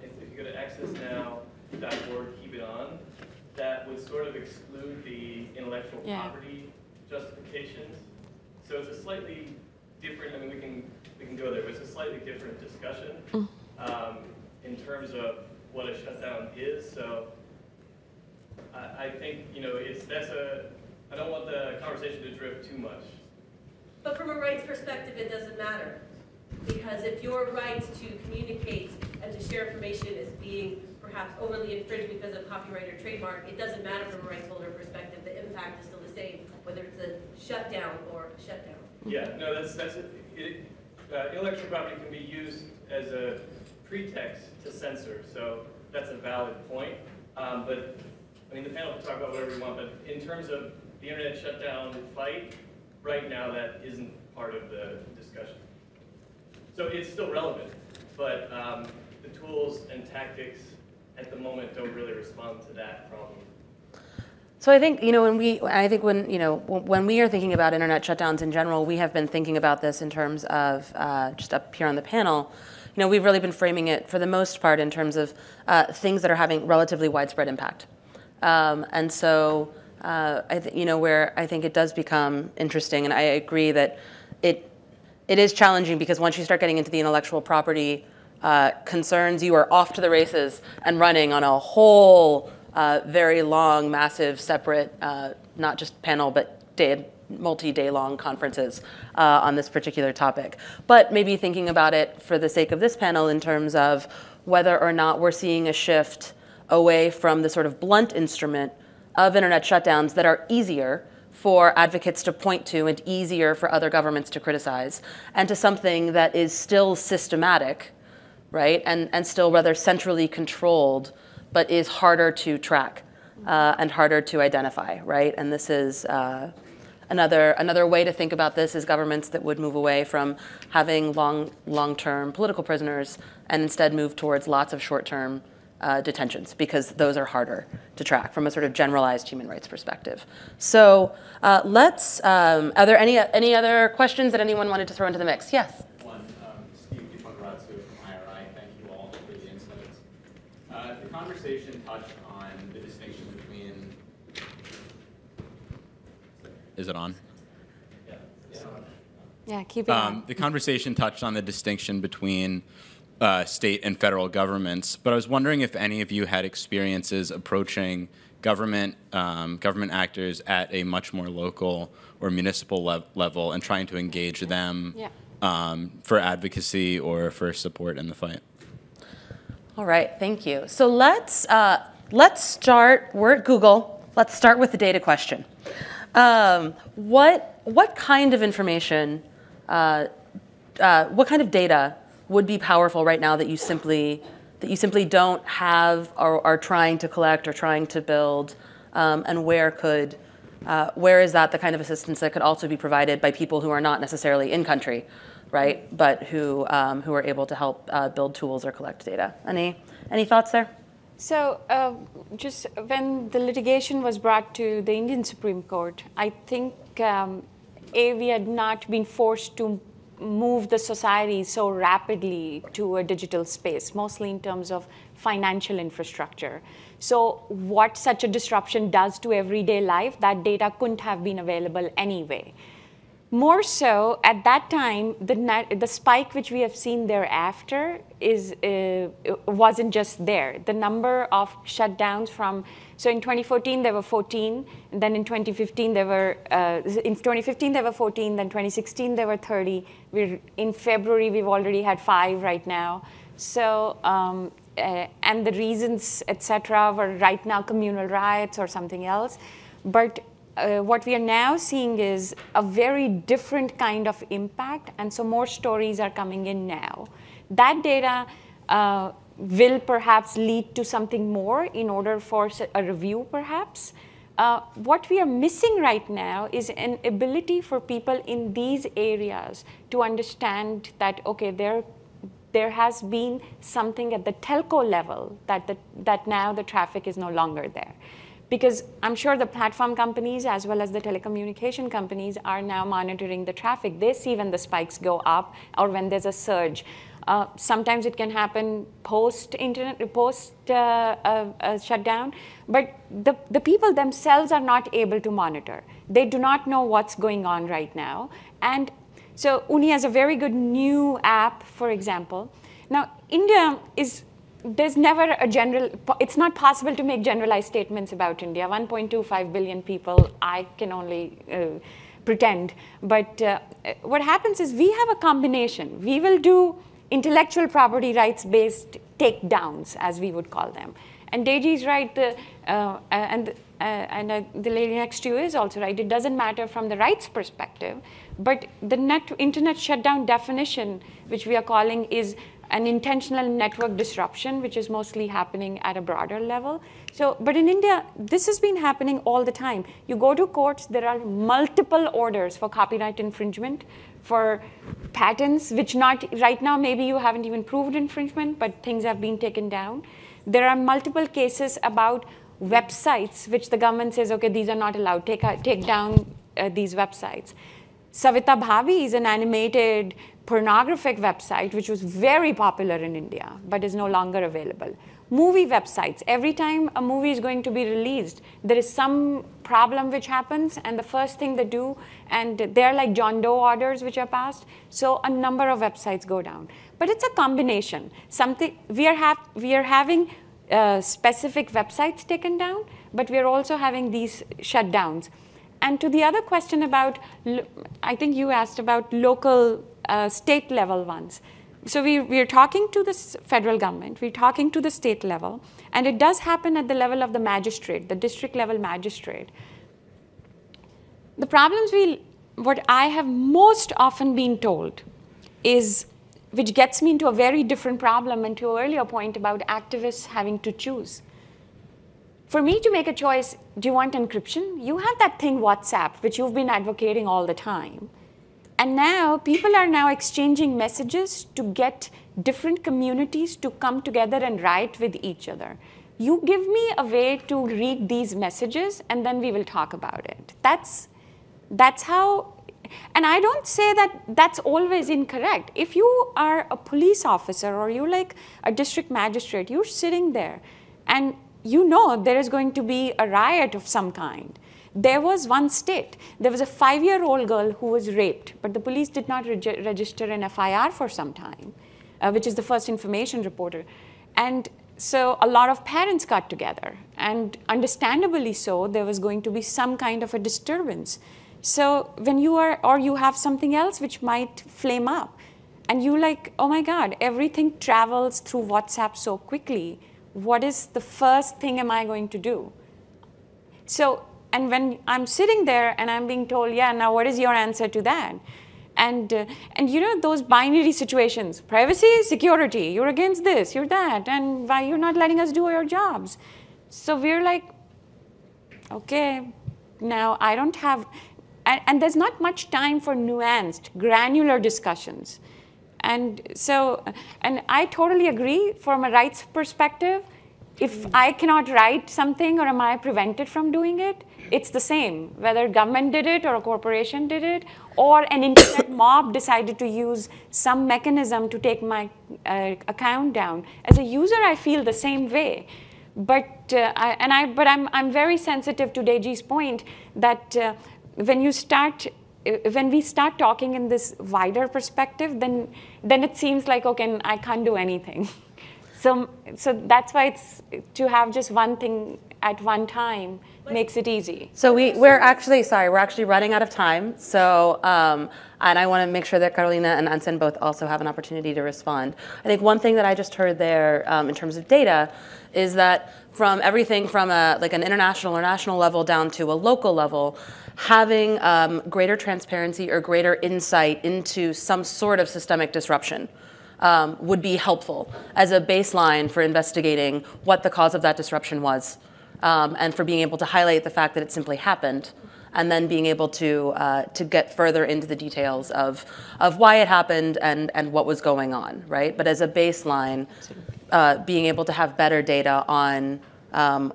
if you go to accessnow.org, keep it on, that would sort of exclude the intellectual property justifications. So it's a slightly different, I mean, we can go there, but it's a slightly different discussion in terms of what a shutdown is. So I think, I don't want the conversation to drift too much. But from a rights perspective, it doesn't matter. Because if your right to communicate and to share information is being perhaps overly infringed because of copyright or trademark, it doesn't matter from a rights holder perspective. The impact is still the same, whether it's a shutdown or a shutdown. Yeah, no, that's it. Intellectual property can be used as a pretext to censor, so that's a valid point. But I mean, the panel can talk about whatever you want, but in terms of the internet shutdown fight, right now that isn't part of the discussion. So it's still relevant, but the tools and tactics at the moment don't really respond to that problem. So I think, when we are thinking about internet shutdowns in general, we have been thinking about this in terms of, just up here on the panel, we've really been framing it for the most part in terms of things that are having relatively widespread impact. And so, where I think it does become interesting, and I agree that it is challenging because once you start getting into the intellectual property concerns, you are off to the races and running on a whole very long, massive, separate, not just panel, but multi-day long conferences on this particular topic. But maybe thinking about it for the sake of this panel in terms of whether or not we're seeing a shift away from the sort of blunt instrument of internet shutdowns that are easier for advocates to point to and easier for other governments to criticize, and to something that is still systematic, right, and still rather centrally controlled, but is harder to track and harder to identify, right? And this is another way to think about this is governments that would move away from having long-term political prisoners and instead move towards lots of short-term detentions, because those are harder to track from a sort of generalized human rights perspective. So are there any other questions that anyone wanted to throw into the mix? Yes? One, Steve DiPogarazzo from IRI, thank you all for the insights. The conversation touched on the distinction between... Is it on? Yeah, keep it on. The conversation touched on the distinction between state and federal governments, but I was wondering if any of you had experiences approaching government actors at a much more local or municipal level and trying to engage them for advocacy or for support in the fight. All right, thank you. So let's start. We're at Google. Let's start with the data question. What kind of information? What kind of data would be powerful right now that you simply don't have or are trying to collect or trying to build, and where is that the kind of assistance that could also be provided by people who are not necessarily in country, right, but who are able to help build tools or collect data? Any thoughts there? So just when the litigation was brought to the Indian Supreme Court, I think we had not been forced to move the society so rapidly to a digital space, mostly in terms of financial infrastructure. So what such a disruption does to everyday life, that data couldn't have been available anyway. More so, at that time, the spike which we have seen thereafter wasn't just there. The number of shutdowns so in 2014 there were 14, and then in 2015 there were, in 2015 there were 14, then 2016 there were 30. In February we've already had 5 right now. So, and the reasons, etc., were right now communal riots or something else. But what we are now seeing is a very different kind of impact, and so more stories are coming in now. That data will perhaps lead to something more in order for a review, perhaps. What we are missing right now is an ability for people in these areas to understand that, okay, there has been something at the telco level that now the traffic is no longer there. Because I'm sure the platform companies as well as the telecommunication companies are now monitoring the traffic. They see when the spikes go up or when there's a surge. Sometimes it can happen post-internet, shutdown, but the people themselves are not able to monitor. They do not know what's going on right now. And so Uni has a very good new app, for example. Now, India there's never it's not possible to make generalized statements about India. 1.25 billion people, I can only pretend. But what happens is we have a combination. We will do intellectual property rights-based takedowns, as we would call them. And Deji is right, and the lady next to you is also right. It doesn't matter from the rights perspective, but the internet shutdown definition, which we are calling, is an intentional network disruption, which is mostly happening at a broader level. So, but in India, this has been happening all the time. You go to courts, there are multiple orders for copyright infringement, for patents, which right now, maybe you haven't even proved infringement, but things have been taken down. There are multiple cases about websites, which the government says, okay, these are not allowed, take down these websites. Savita Bhavi is an animated pornographic website which was very popular in India but is no longer available. Movie websites, every time a movie is going to be released, there is some problem which happens, and the first thing they do, and they're like John Doe orders which are passed, so a number of websites go down. But it's a combination. Something we are having specific websites taken down, but we are also having these shutdowns. And to the other question about, I think you asked about local state level ones. So we are talking to the federal government, we're talking to the state level, and it does happen at the level of the magistrate, the district level magistrate. The problems what I have most often been told is, which gets me into a very different problem and to your earlier point about activists having to choose. For me to make a choice, do you want encryption? You have that thing WhatsApp, which you've been advocating all the time. And now people are now exchanging messages to get different communities to come together and write with each other. You give me a way to read these messages, and then we will talk about it. That's how, and I don't say that that's always incorrect. If you are a police officer or you're like a district magistrate, you're sitting there, and you know there is going to be a riot of some kind. There was one state, there was a 5-year-old girl who was raped, but the police did not register an FIR for some time, which is the first information reporter. And so a lot of parents got together, and understandably so, there was going to be some kind of a disturbance. So when you are, or you have something else which might flame up, and you like, oh my God, everything travels through WhatsApp so quickly. What is the first thing am I going to do? So, and when I'm sitting there and I'm being told, yeah, now what is your answer to that? And you know, those binary situations, privacy, security, you're against this, you're that, and why you're not letting us do our jobs. So we're like, okay, now I don't have, and there's not much time for nuanced, granular discussions. And so, and I totally agree from a rights perspective, if I cannot write something or am I prevented from doing it, it's the same, whether government did it or a corporation did it, or an internet mob decided to use some mechanism to take my account down. As a user, I feel the same way. But I'm very sensitive to Deji's point that when we start talking in this wider perspective, then it seems like, okay, I can't do anything. So that's why it's to have just one thing at one time makes it easy. So we're actually running out of time. So and I want to make sure that Carolina and Ansen both also have an opportunity to respond. I think one thing that I just heard there in terms of data is that from everything from like an international or national level down to a local level, having greater transparency or greater insight into some sort of systemic disruption would be helpful as a baseline for investigating what the cause of that disruption was, and for being able to highlight the fact that it simply happened, and then being able to get further into the details of why it happened and what was going on, right? But as a baseline, being able to have better data on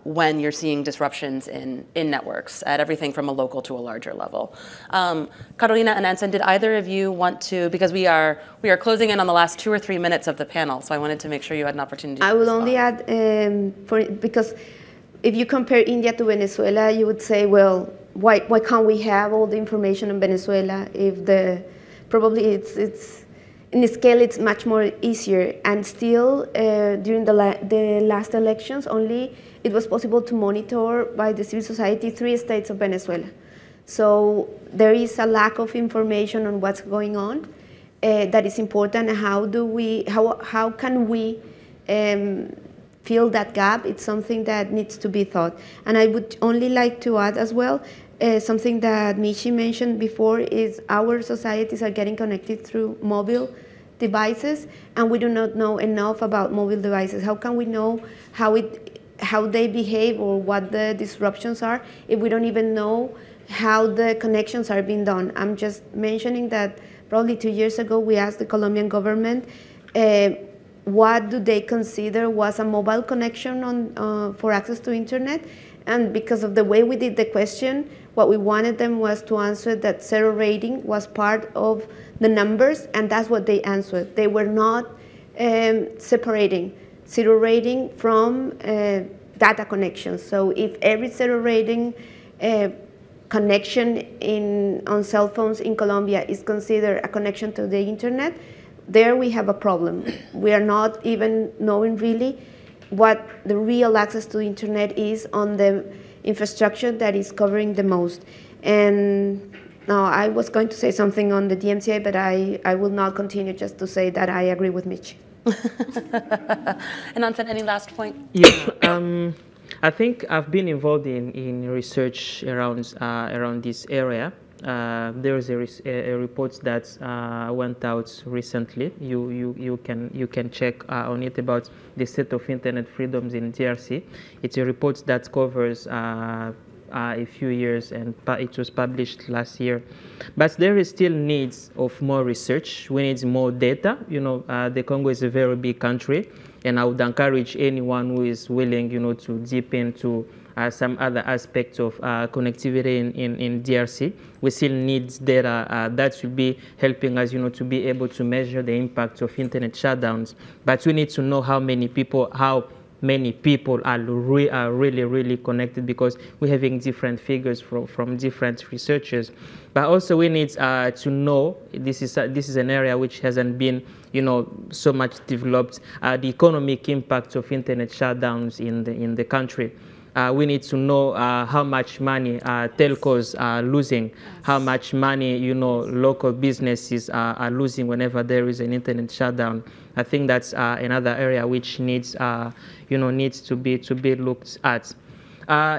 when you're seeing disruptions in networks at everything from a local to a larger level. Carolina and Ansen, did either of you want to, because we are closing in on the last 2 or 3 minutes of the panel, so I wanted to make sure you had an opportunity to I will respond. only add, because if you compare India to Venezuela, you would say, well, why can't we have all the information in Venezuela if probably it's in the scale it's much more easier, and still during the last elections only it was possible to monitor by the civil society 3 states of Venezuela. So there is a lack of information on what's going on that is important. How can we fill that gap? It's something that needs to be thought. And I would only like to add as well, something that Michi mentioned before is our societies are getting connected through mobile devices, and we do not know enough about mobile devices. How can we know how they behave or what the disruptions are if we don't even know how the connections are being done? I'm just mentioning that probably 2 years ago we asked the Colombian government what do they consider was a mobile connection for access to internet, and because of the way we did the question, What we wanted them was to answer that zero rating was part of the numbers, and that's what they answered. They were not separating zero rating from data connections. So if every zero rating connection on cell phones in Colombia is considered a connection to the internet, there we have a problem. We are not even knowing really what the real access to the internet is on the infrastructure that is covering the most. And now I was going to say something on the DMCA, but I will not continue, just to say that I agree with Mitch. And Arsene, any last point? Yeah, I think I've been involved in research around this area. There is a report that went out recently. You can check on it about the state of internet freedoms in DRC. It's a report that covers a few years, and it was published last year. But there is still needs of more research. We need more data. You know, the Congo is a very big country, and I would encourage anyone who is willing, you know, to dip into some other aspects of connectivity in DRC. We still need data that will be helping us, you know, to be able to measure the impact of internet shutdowns. But we need to know how many people are really connected, because we're having different figures from different researchers. But also we need to know, this is an area which hasn't been, you know, so much developed, the economic impact of internet shutdowns in the country. We need to know how much money telcos are losing, how much money, you know, local businesses are losing whenever there is an internet shutdown. I think that's another area which needs, needs to be looked at.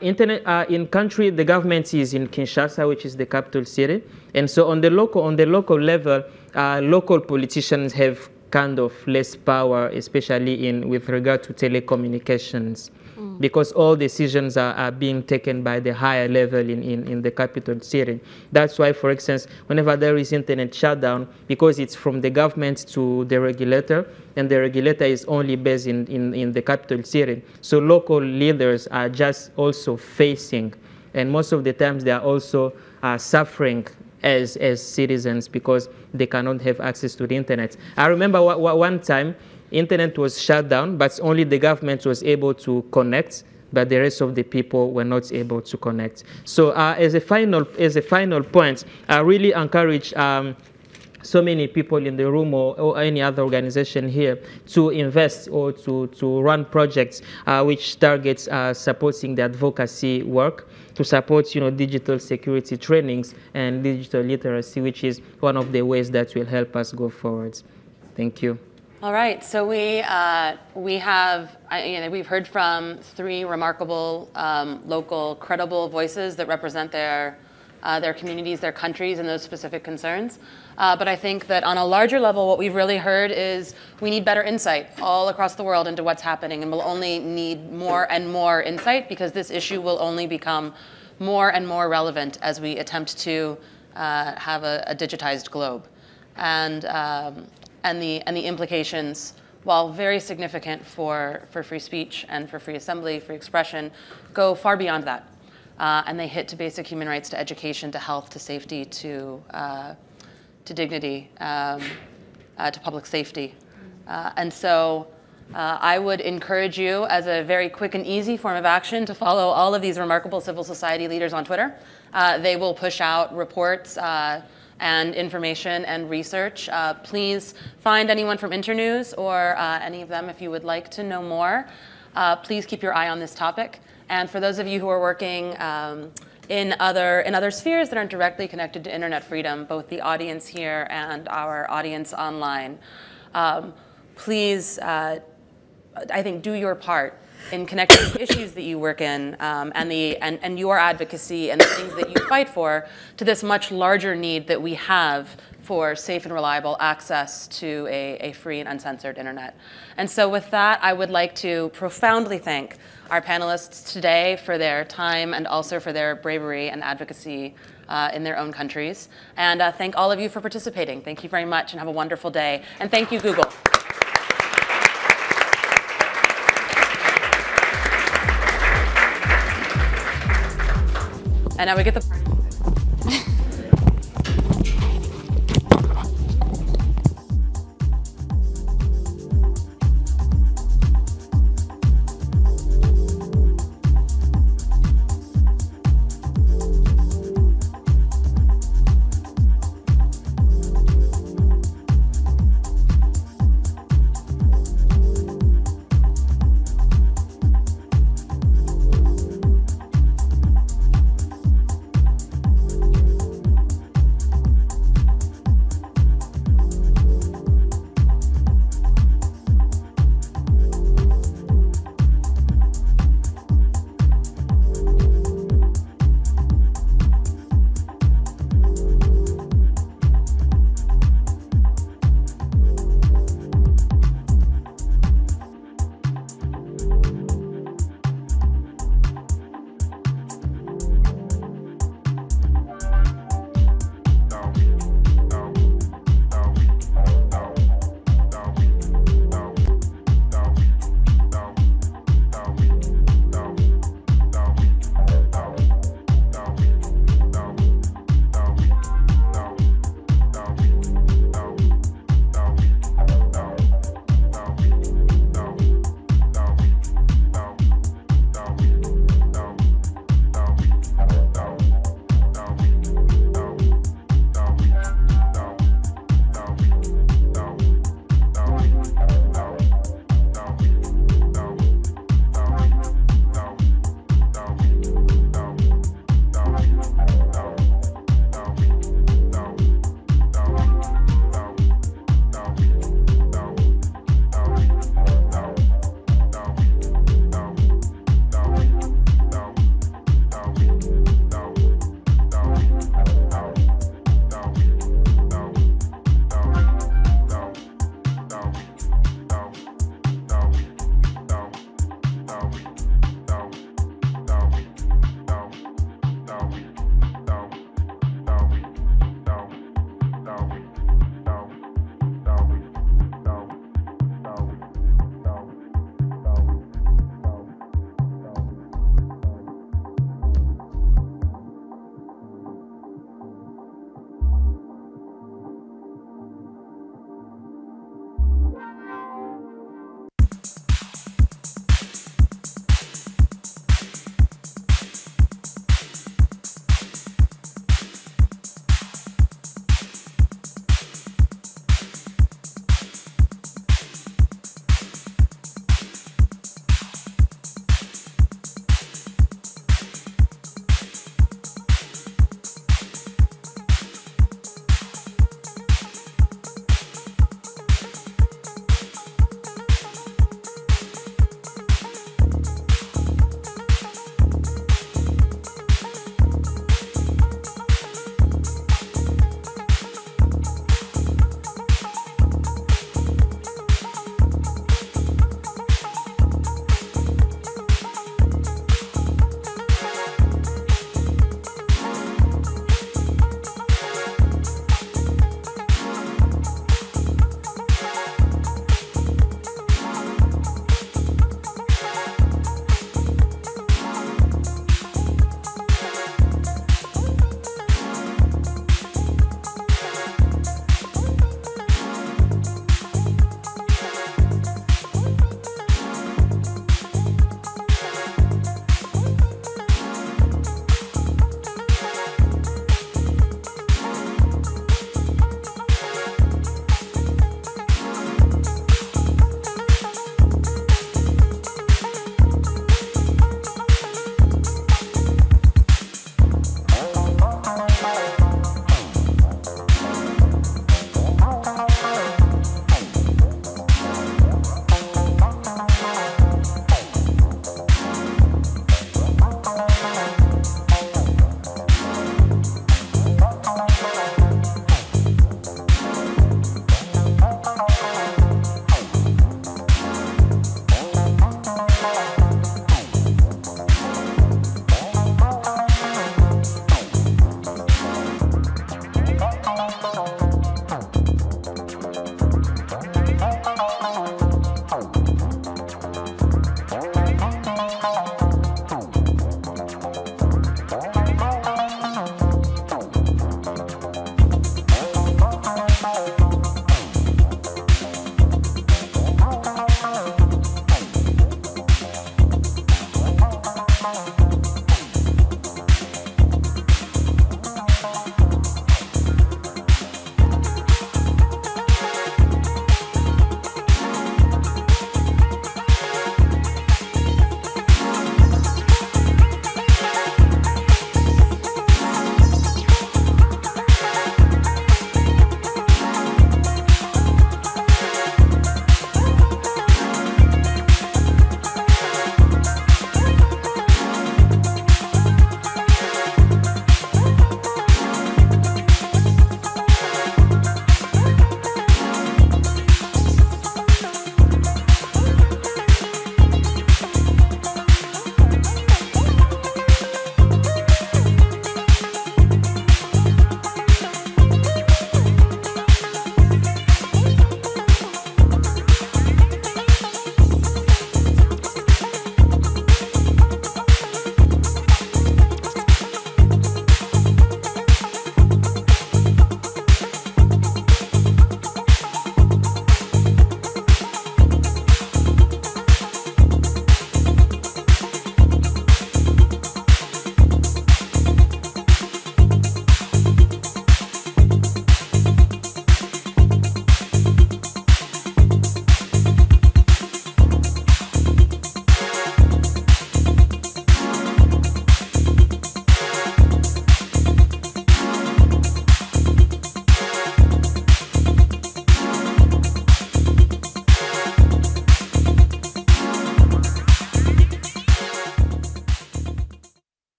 In country, the government is in Kinshasa, which is the capital city, and so on the local level, local politicians have kind of less power, especially with regard to telecommunications. Because all decisions are being taken by the higher level in the capital city. That's why, for instance, whenever there is internet shutdown, because it's from the government to the regulator, and the regulator is only based in the capital city, so local leaders are just also facing, and most of the times they are also suffering as citizens, because they cannot have access to the internet. I remember one time, internet was shut down, but only the government was able to connect, but the rest of the people were not able to connect. So as a final point, I really encourage so many people in the room or any other organization here to invest or to run projects which targets supporting the advocacy work, to support, you know, digital security trainings and digital literacy, which is one of the ways that will help us go forward. Thank you. All right, so we've heard from three remarkable local credible voices that represent their communities, their countries, and those specific concerns. But I think that on a larger level, what we've really heard is we need better insight all across the world into what's happening, and we'll only need more and more insight, because this issue will only become more and more relevant as we attempt to have a digitized globe. And the implications, while very significant for free speech and for free assembly, free expression, go far beyond that. And they hit to basic human rights, to education, to health, to safety, to dignity, to public safety. And so I would encourage you, as a very quick and easy form of action, to follow all of these remarkable civil society leaders on Twitter. They will push out reports and information and research. Please find anyone from Internews or any of them if you would like to know more. Please keep your eye on this topic. And for those of you who are working in other spheres that aren't directly connected to internet freedom, both the audience here and our audience online, please, I think, do your part in connecting the issues that you work in and your advocacy and the things that you fight for to this much larger need that we have for safe and reliable access to a free and uncensored internet. And so with that, I would like to profoundly thank our panelists today for their time and also for their bravery and advocacy in their own countries. And thank all of you for participating. Thank you very much and have a wonderful day. And thank you, Google. And now we get the